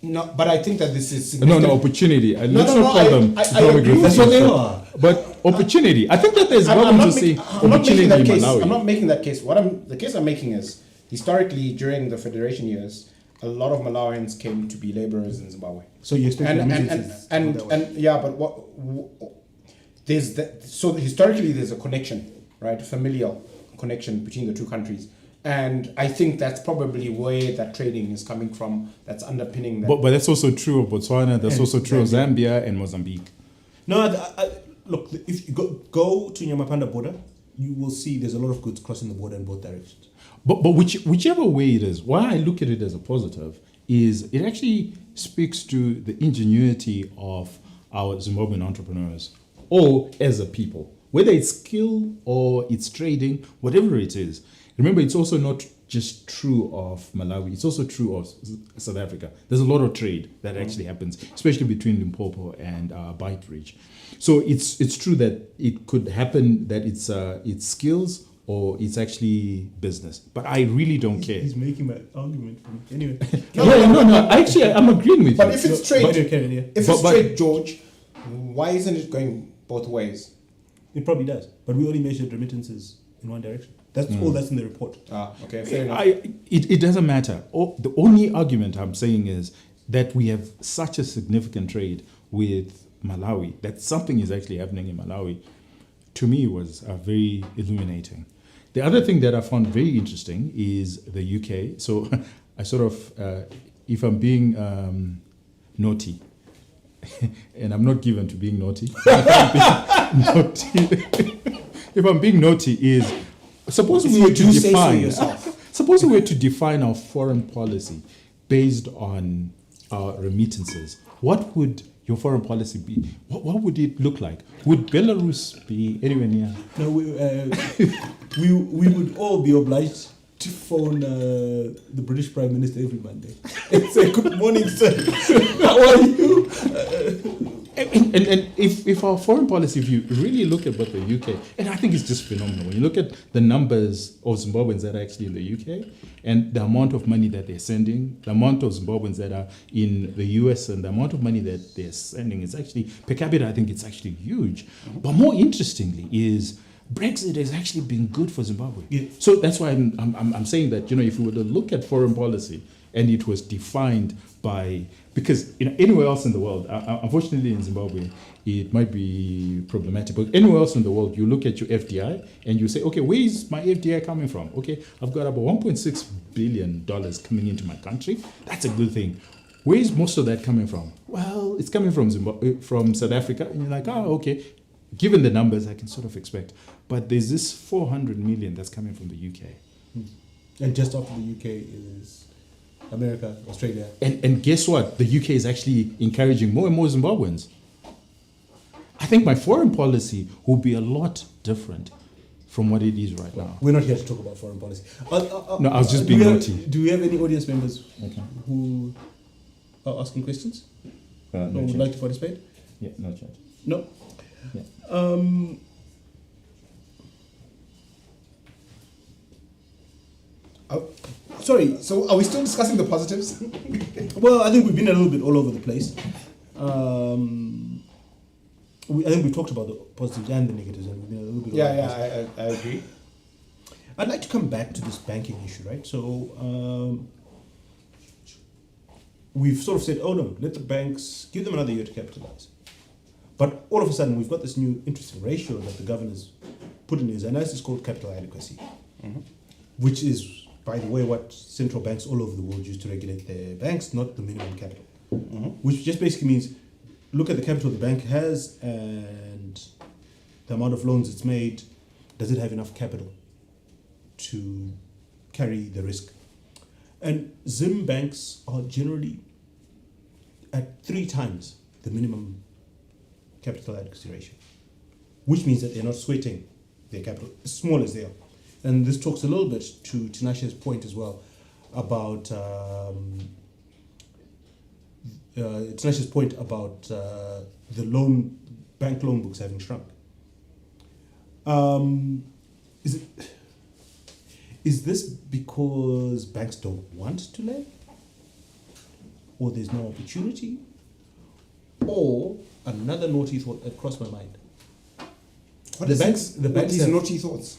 No, but I think that this is significant. No, opportunity. Let's not call them economic refugees. That's what they are. But opportunity. I think that there's government to say opportunity in Malawi. I'm not making that case. The case I'm making is historically during the federation years, a lot of Malawians came to be laborers in Zimbabwe. So you expect so historically there's a connection, right? Familial connection between the two countries. And I think that's probably where that trading is coming from. That's underpinning that. But that's also true of Botswana. That's also true of Zambia and Mozambique. No, look, if you go to Nyamapanda border, you will see there's a lot of goods crossing the border in both directions. But whichever way it is, why I look at it as a positive is it actually speaks to the ingenuity of our Zimbabwean entrepreneurs, or as a people, whether it's skill or it's trading, whatever it is. Remember, it's also not just true of Malawi, it's also true of South Africa. There's a lot of trade that actually happens, especially between Limpopo and Beit Ridge. So it's true that it could happen that it's skills or it's actually business. But I really don't care. He's making my argument for me. Anyway. No. Actually, I'm agreeing with you. But if it's trade, if trade, George, why isn't it going both ways? It probably does. But we only measured remittances in one direction. That's all that's in the report. Okay, fair enough. It doesn't matter. The only argument I'm saying is that we have such a significant trade with Malawi, that something is actually happening in Malawi, to me was very illuminating. The other thing that I found very interesting is the UK. So I sort of, if I'm being naughty, and I'm not given to being naughty, if I'm being naughty is, suppose we were to define our foreign policy based on our remittances, what would your foreign policy be? What would it look like? Would Belarus be anywhere near? No, we would all be obliged to phone the British Prime Minister every Monday and say, "Good morning, sir. How are you?" And if our foreign policy, if you really look at what the UK, and I think it's just phenomenal, when you look at the numbers of Zimbabweans that are actually in the UK and the amount of money that they're sending, the amount of Zimbabweans that are in the US and the amount of money that they're sending, is actually, per capita, I think it's actually huge. But more interestingly is Brexit has actually been good for Zimbabwe. Yeah. So that's why I'm saying that, if you were to look at foreign policy and it was defined by, because anywhere else in the world, unfortunately in Zimbabwe, it might be problematic, but anywhere else in the world, you look at your FDI and you say, okay, where is my FDI coming from? Okay, I've got about $1.6 billion coming into my country. That's a good thing. Where is most of that coming from? Well, it's coming from from South Africa. And you're like, okay, given the numbers, I can sort of expect. But there's this 400 million that's coming from the UK. And just after the UK is America, Australia. And guess what? The UK is actually encouraging more and more Zimbabweans. I think my foreign policy will be a lot different from what it is right now. We're not here to talk about foreign policy. No, I was just being naughty. Do we have any audience members who are asking questions? No, or would like to participate? Yeah, no chat. No? Yeah. Sorry, so are we still discussing the positives? Well, I think we've been a little bit all over the place. I think we talked about the positives and the negatives, and we've been a little bit all over the place. I agree. I'd like to come back to this banking issue, right? So we've sort of said, oh no, let the banks, give them another year to capitalize. But all of a sudden, we've got this new interesting ratio that the governor's put in his, and this is called capital adequacy, which is, by the way, what central banks all over the world use to regulate their banks, not the minimum capital, which just basically means look at the capital the bank has and the amount of loans it's made. Does it have enough capital to carry the risk? And Zim banks are generally at 3 times the minimum capital adequacy ratio, which means that they're not sweating their capital, as small as they are. And this talks a little bit to Tinashe's point as well about Tinashe's point about the bank loan books having shrunk. Is this because banks don't want to lend, or there's no opportunity, or another naughty thought that crossed my mind? What these naughty thoughts?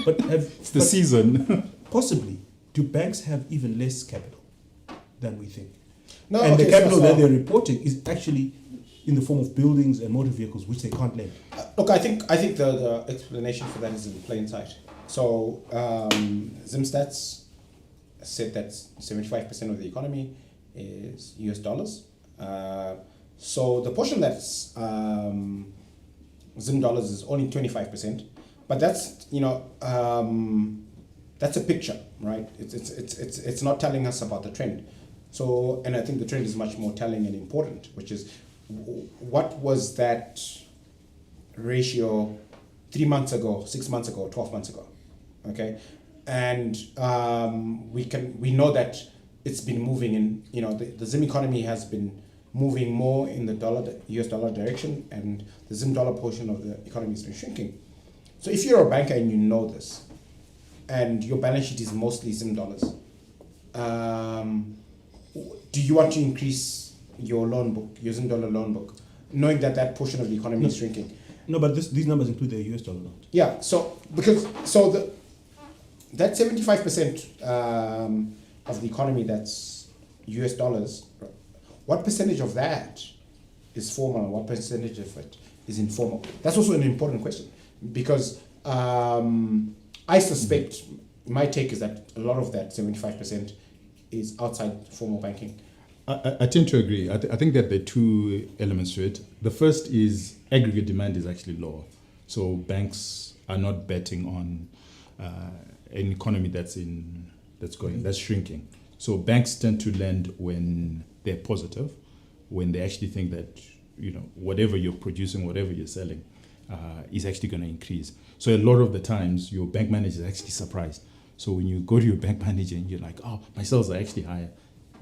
But it's the season. Possibly, do banks have even less capital than we think? No, and the capital that they're reporting is actually in the form of buildings and motor vehicles, which they can't lend. Look, I think the explanation for that is in plain sight. So, Zimstats said that 75% of the economy is US dollars. So the portion that's Zim dollars is only 25%, but that's that's a picture, right? It's not telling us about the trend. So, and I think the trend is much more telling and important, which is what was that ratio 3 months ago, 6 months ago, 12 months ago. Okay, and we know that it's been moving in. The Zim economy has been moving more in the US dollar direction, and the Zim dollar portion of the economy has been shrinking. So if you're a banker and you know this, and your balance sheet is mostly Zim dollars, do you want to increase your loan book, your Zim dollar loan book, knowing that that portion of the economy is shrinking? No, but these numbers include the US dollar note. Yeah, that 75% of the economy that's US dollars, what percentage of that is formal and what percentage of it is informal? That's also an important question, because I suspect, my take is that a lot of that 75% is outside formal banking. I tend to agree. I think that there are two elements to it. The first is aggregate demand is actually lower. So banks are not betting on an economy that's shrinking. So banks tend to lend when they're positive, when they actually think that whatever you're producing, whatever you're selling, is actually going to increase. So a lot of the times your bank manager is actually surprised. So when you go to your bank manager and you're like, oh, my sales are actually higher,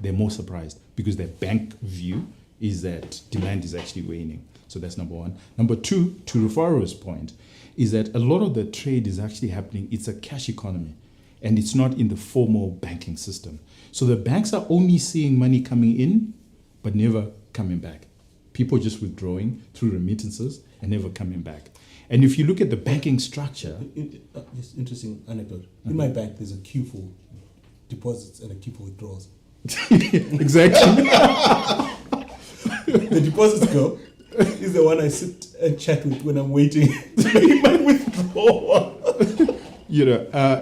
they're more surprised because their bank view is that demand is actually waning. So that's number one. Number two, to Rufaro's point, is that a lot of the trade is actually happening. It's a cash economy, and it's not in the formal banking system. So the banks are only seeing money coming in, but never coming back. People just withdrawing through remittances and never coming back. And if you look at the banking structure... Just interesting anecdote. In my bank, there's a queue for deposits and a queue for withdrawals. Exactly. The deposits girl is the one I sit and chat with when I'm waiting to make my withdrawal.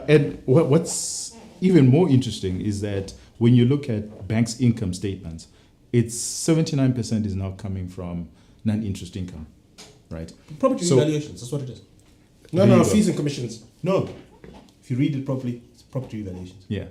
And what's even more interesting is that when you look at banks' income statements, it's 79% is now coming from non-interest income, right? Property evaluations, that's what it is. No, fees and commissions. No. If you read it properly, it's property evaluations. Yeah.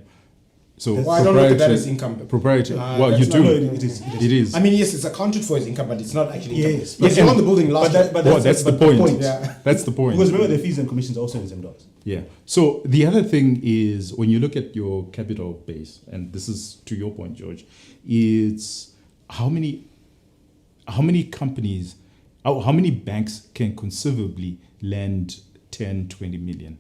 So I don't look at that as income. Proprietary. Well, you do. It is. I mean, yes, it's accounted for as income, but it's not actually income. Yes. Yes, you own the building last year. That's the point. Yeah. That's the point. Because remember, the fees and commissions are also in Zim dollars. Yeah. So the other thing is when you look at your capital base, and this is to your point, George, it's how many companies, how many banks can conceivably lend 10, 20 million?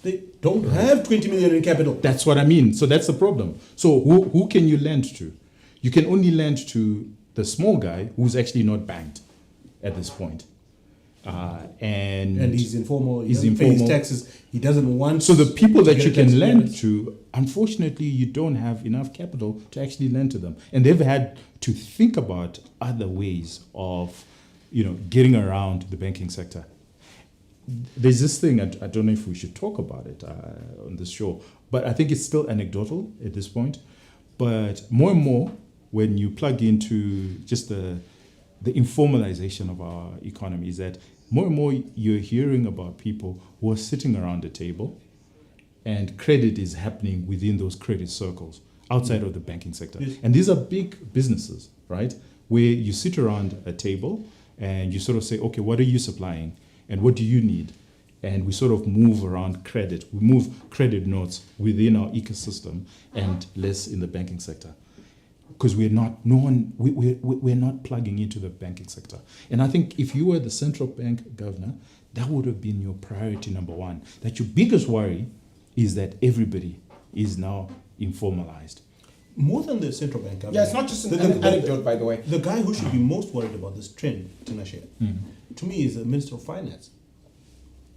They don't have 20 million in capital. That's what I mean. So that's the problem. So who can you lend to? You can only lend to the small guy who's actually not banked at this point. And he's informal. He he's doesn't pay informal. his taxes. He doesn't want. So the people that you can lend clearance. to, unfortunately, you don't have enough capital to actually lend to them, and they've had to think about other ways of, getting around the banking sector. There's this thing, I don't know if we should talk about it on this show, but I think it's still anecdotal at this point. But more and more, when you plug into just the informalization of our economy, is that more and more you're hearing about people who are sitting around a table and credit is happening within those credit circles outside of the banking sector. Yes. And these are big businesses, right? Where you sit around a table and you sort of say, okay, what are you supplying? And what do you need? And we sort of move around credit. We move credit notes within our ecosystem and less in the banking sector. Because we're not plugging into the banking sector. And I think if you were the central bank governor, that would have been your priority number one. That your biggest worry is that everybody is now informalized. More than the central bank governor. Yeah, it's not just an anecdote, by the way. The guy who should be most worried about this trend, Tinashe, to me is the Minister of Finance.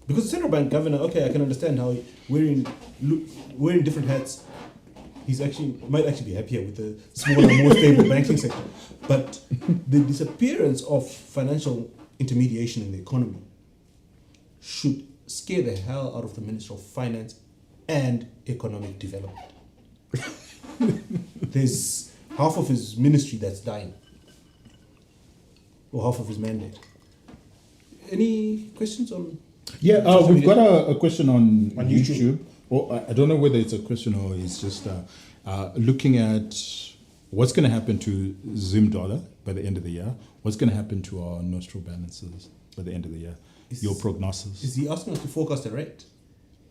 Because the central bank governor, okay, I can understand how wearing different hats, might actually be happier with the smaller, more stable banking sector. But the disappearance of financial intermediation in the economy should scare the hell out of the Minister of Finance and Economic Development. There's half of his ministry that's dying, or half of his mandate. Any questions on? Yeah, we've got a question on YouTube. Or I don't know whether it's a question or it's just looking at what's going to happen to Zim dollar by the end of the year. What's going to happen to our nostril balances by the end of the year? your prognosis. Is he asking us to forecast a rate?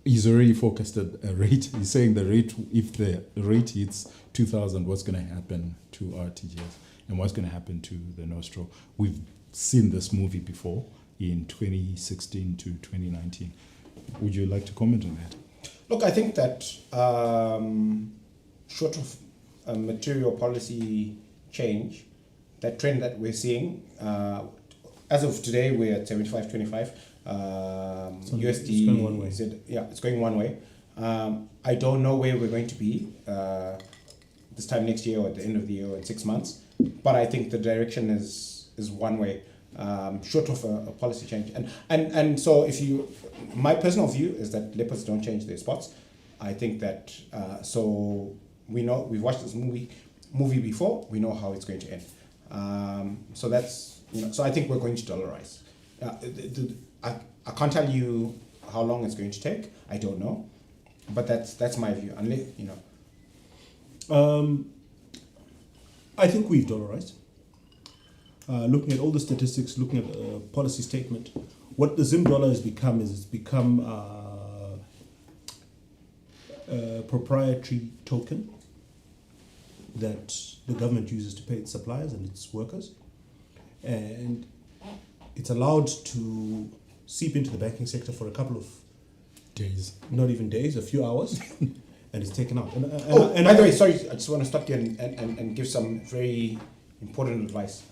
He's already forecasted a rate. He's saying the rate, if the rate hits 2,000, what's going to happen to RTGS and what's going to happen to the Nostro. We've seen this movie before in 2016 to 2019. Would you like to comment on that? Look, I think that short of a material policy change, that trend that we're seeing, as of today, we're at 75.25. USD, it's going one way. It's going one way. I don't know where we're going to be this time next year or at the end of the year or in 6 months, but I think the direction is one way, short of a policy change. And so my personal view is that leopards don't change their spots. I think that so we know, we've watched this movie before, we know how it's going to end. So that's, so I think we're going to dollarize. I can't tell you how long it's going to take. I don't know, but that's my view. Unless I think we've dollarized. Looking at all the statistics, looking at the policy statement, what the Zim dollar has become is it's become a proprietary token that the government uses to pay its suppliers and its workers, and it's allowed to seep into the banking sector for a couple of days, not even days, a few hours, and it's taken out. By the way, sorry, I just want to stop you and give some very important advice.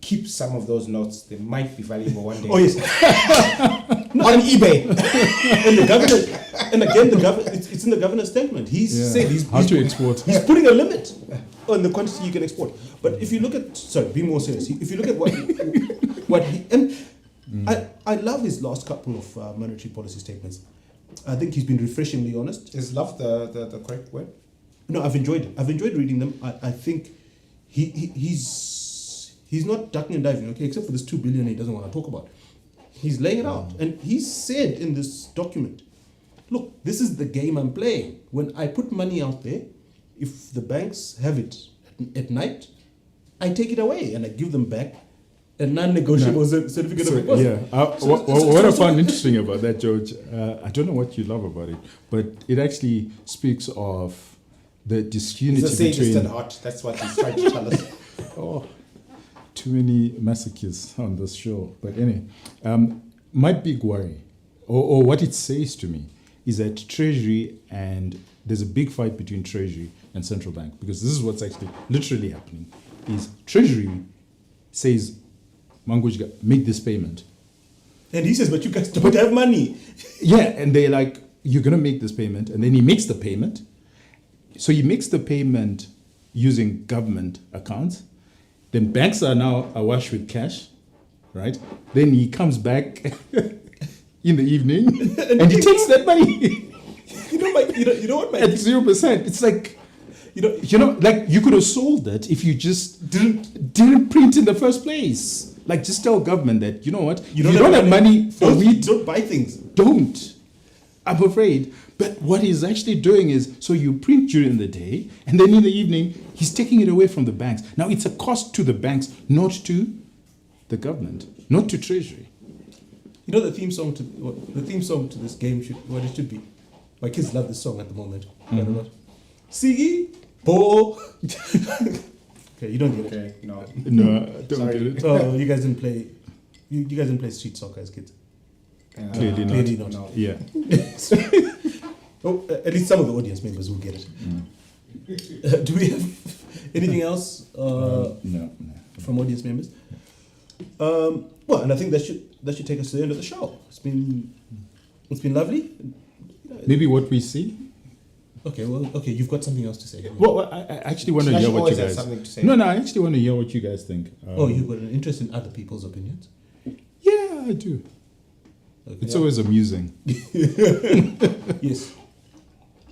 Keep some of those notes; they might be valuable one day. Oh yes, on eBay. And the governor, and again, it's in the governor's statement. He's said he's export. He's putting a limit on the quantity you can export. But if you look at, be more serious. If you look at what he and I love his last couple of monetary policy statements. I think he's been refreshingly honest. Is love the correct word? No, I've enjoyed reading them. I think he's not ducking and diving, okay, except for this 2 billion he doesn't want to talk about. He's laying it out, and he said in this document, look, this is the game I'm playing. When I put money out there, if the banks have it at night, I take it away and I give them back a non-negotiable certificate of deposit. Yeah, what I found interesting about that, George, I don't know what you love about it, but it actually speaks of the disunity between... Hot. That's what he's trying to tell us. Oh, too many masochists on this show. But anyway, my big worry, or what it says to me, is that Treasury, and there's a big fight between Treasury and Central Bank, because this is what's actually literally happening, is Treasury says, Mangujga, make this payment. And he says, but you guys don't have money. Yeah, and they're like, you're going to make this payment. And then he makes the payment. So he makes the payment using government accounts. Then banks are now awash with cash, right? Then he comes back in the evening and he takes that money. You know what, at 0%. It's like, like you could have sold it if you just didn't print in the first place. Like, just tell government that, you know what, you don't have money for wheat. Don't buy things. Don't. I'm afraid. But what he's actually doing is, so you print during the day, and then in the evening, he's taking it away from the banks. Now, it's a cost to the banks, not to the government, not to Treasury. You know the theme song to this game what it should be. My kids love this song at the moment. Mm-hmm. Sigi Po. Okay, you don't get it. No, don't get it. Oh, you guys didn't play. You guys didn't play street soccer as kids. Clearly not. No. Yeah. Oh, at least some of the audience members will get it. Do we have anything else? No. From audience members. Well, and I think that should take us to the end of the show. It's been lovely. Maybe what we see. Okay, you've got something else to say. Well, I actually want to hear what you guys. Something to say. No, I actually want to hear what you guys think. You've got an interest in other people's opinions? Yeah, I do. Okay. It's always amusing. Yes.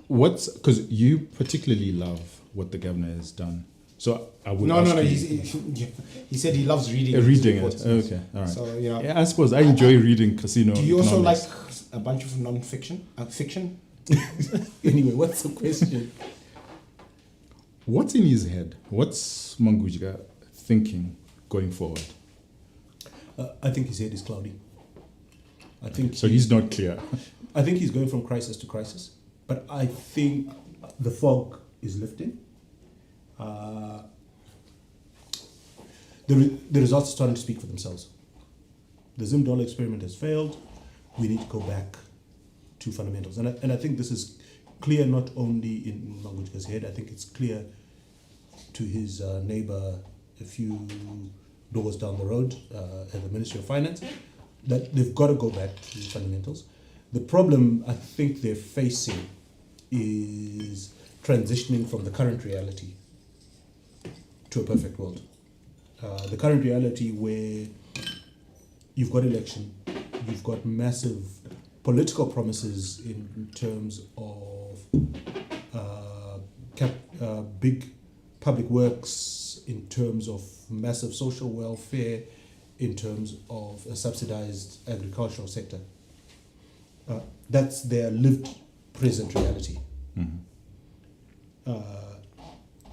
Because you particularly love what the governor has done. So I would No. ask you. He said he loves reading. Reading it. reports. Okay, all right. So Yeah, I suppose I enjoy reading casino. Do you also like economics. a bunch of non-fiction? Fiction? Anyway, what's the question? What's in his head? What's Mangujga thinking going forward? I think his head is cloudy. I think so. He's not clear. I think he's going from crisis to crisis, but I think the fog is lifting. The results are starting to speak for themselves. The Zim dollar experiment has failed. We need to go back to fundamentals. And I think this is clear not only in Mangutika's head, I think it's clear to his neighbor a few doors down the road at the Ministry of Finance, that they've got to go back to fundamentals. The problem I think they're facing is transitioning from the current reality to a perfect world. The current reality where you've got election, you've got massive political promises in terms of big public works, in terms of massive social welfare, in terms of a subsidized agricultural sector. That's their lived present reality.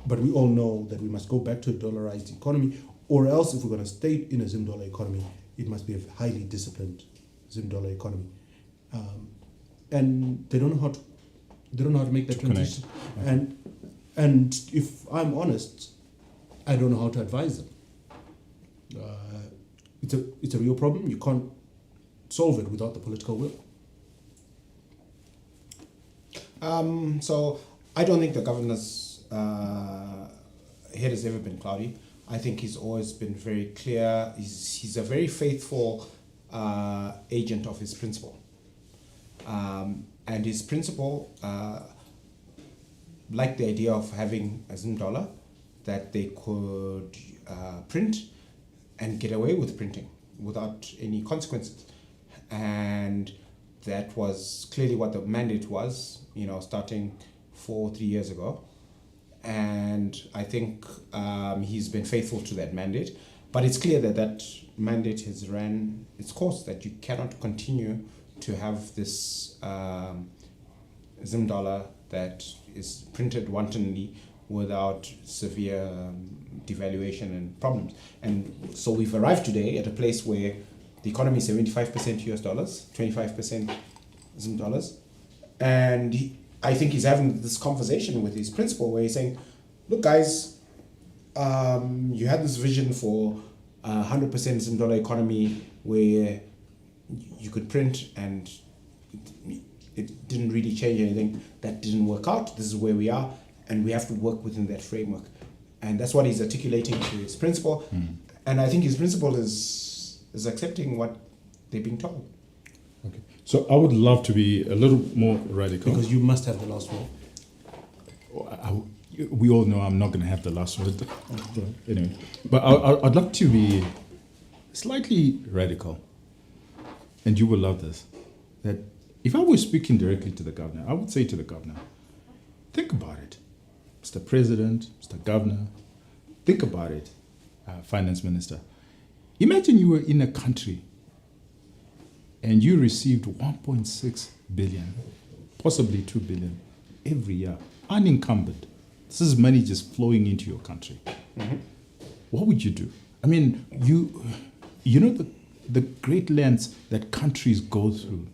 But we all know that we must go back to a dollarized economy, or else if we're going to stay in a Zim dollar economy, it must be a highly disciplined Zim dollar economy. And they don't know how to make that transition. And if I'm honest, I don't know how to advise them. It's a real problem. You can't solve it without the political will. So I don't think the governor's head has ever been cloudy. I think he's always been very clear. He's a very faithful agent of his principle. And his principle, like the idea of having a Zim dollar that they could print and get away with printing without any consequences. And that was clearly what the mandate was, starting 3 years ago. And I think he's been faithful to that mandate. But it's clear that that mandate has ran its course, that you cannot continue to have this Zim dollar that is printed wantonly without severe devaluation and problems. And so we've arrived today at a place where the economy is 75% US dollars, 25% Zim dollars. And I think he's having this conversation with his principal where he's saying, look guys, you had this vision for 100% Zim dollar economy where you could print and it didn't really change anything. That didn't work out. This is where we are, and we have to work within that framework. And that's what he's articulating to his principal. And I think his principal is accepting what they're being told. Okay. So I would love to be a little more radical. Because you must have the last word. We all know I'm not going to have the last word. Anyway, but I'd like to be slightly radical. And you will love this. That if I was speaking directly to the governor, I would say to the governor, think about it. Mr. President, Mr. Governor, think about it, Finance Minister. Imagine you were in a country and you received 1.6 billion, possibly 2 billion every year, unencumbered. This is money just flowing into your country. What would you do? I mean, you know the great lengths that countries go through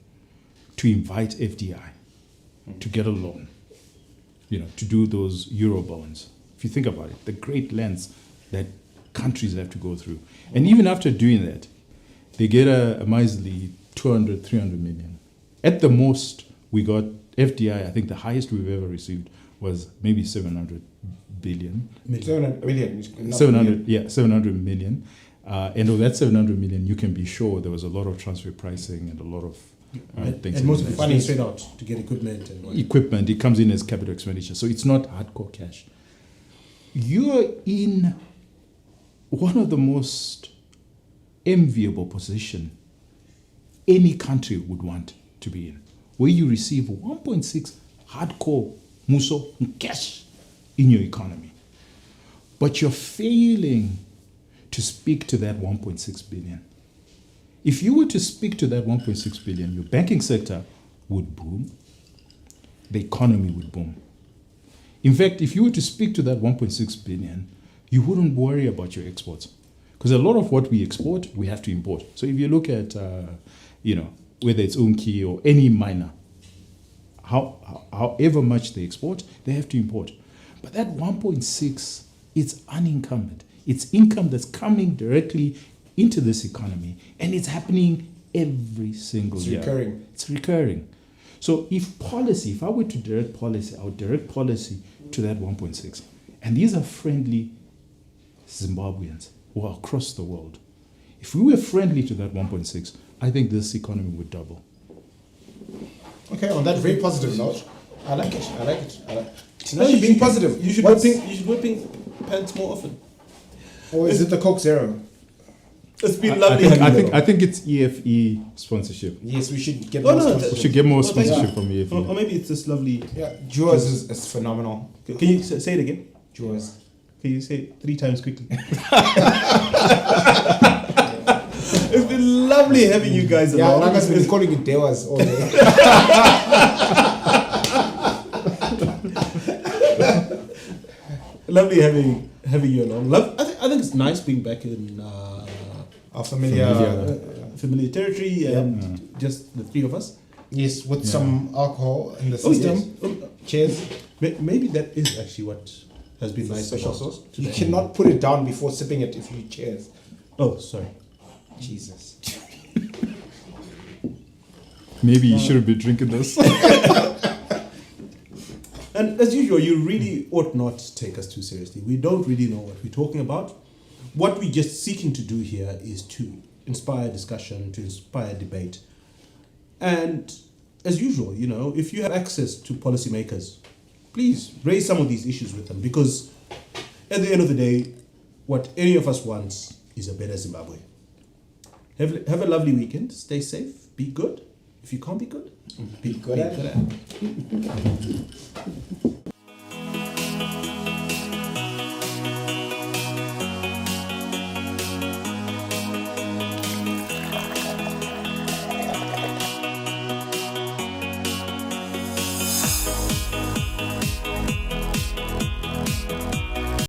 to invite FDI, to get a loan, to do those Euro bonds. If you think about it, the great lengths that countries have to go through. And even after doing that, they get a miserly 200, 300 million. At the most, we got FDI, I think the highest we've ever received was maybe 700 billion. 700 million. 700 million. And of that 700 million, you can be sure there was a lot of transfer pricing and a lot of things. And most of the money is straight out to get equipment. Equipment, it comes in as capital expenditure. So it's not hardcore cash. You're in one of the most enviable position any country would want to be in, where you receive 1.6 hardcore muso cash in your economy. But you're failing to speak to that 1.6 billion. If you were to speak to that 1.6 billion, your banking sector would boom, the economy would boom. In fact, if you were to speak to that 1.6 billion, you wouldn't worry about your exports. Because a lot of what we export, we have to import. So if you look at, whether it's Unki or any miner, however much they export, they have to import. But that 1.6, it's unencumbered. It's income that's coming directly into this economy, and it's happening every single year. Recurring. It's recurring. So if I were to direct policy, I would direct policy to that 1.6. And these are friendly Zimbabweans who are across the world. If we were friendly to that 1.6, I think this economy would double. Okay, on that very positive note, I like it. No, you being positive. You should wear pink pants more often. Or is it the Coke Zero? It's been lovely. I think it's EFE sponsorship. Yes, we should get Oh, more no, sponsorship. We should get more No, thank sponsorship you. from EFE. Or maybe it's this lovely. Yeah, Jaws is phenomenal. Can you say it again? Jaws. Can you say it 3 times quickly? It's been lovely having you guys Yeah, along. like I've been calling it Dewas all day. Lovely having you along. I think it's nice being back in Our familiar territory and just the 3 of us. Yes, with some alcohol in the system. Oh, yes. Cheers. Maybe that is actually what has been nice Special about sauce. today. You cannot put it down before sipping it if you cheers. Oh, sorry. Jesus. Maybe you shouldn't be drinking this. And as usual, you really ought not take us too seriously. We don't really know what we're talking about. What we're just seeking to do here is to inspire discussion, to inspire debate. And as usual, if you have access to policymakers, please raise some of these issues with them, because at the end of the day, what any of us wants is a better Zimbabwe. Have a lovely weekend. Stay safe. Be good. If you can't be good, Be good at it.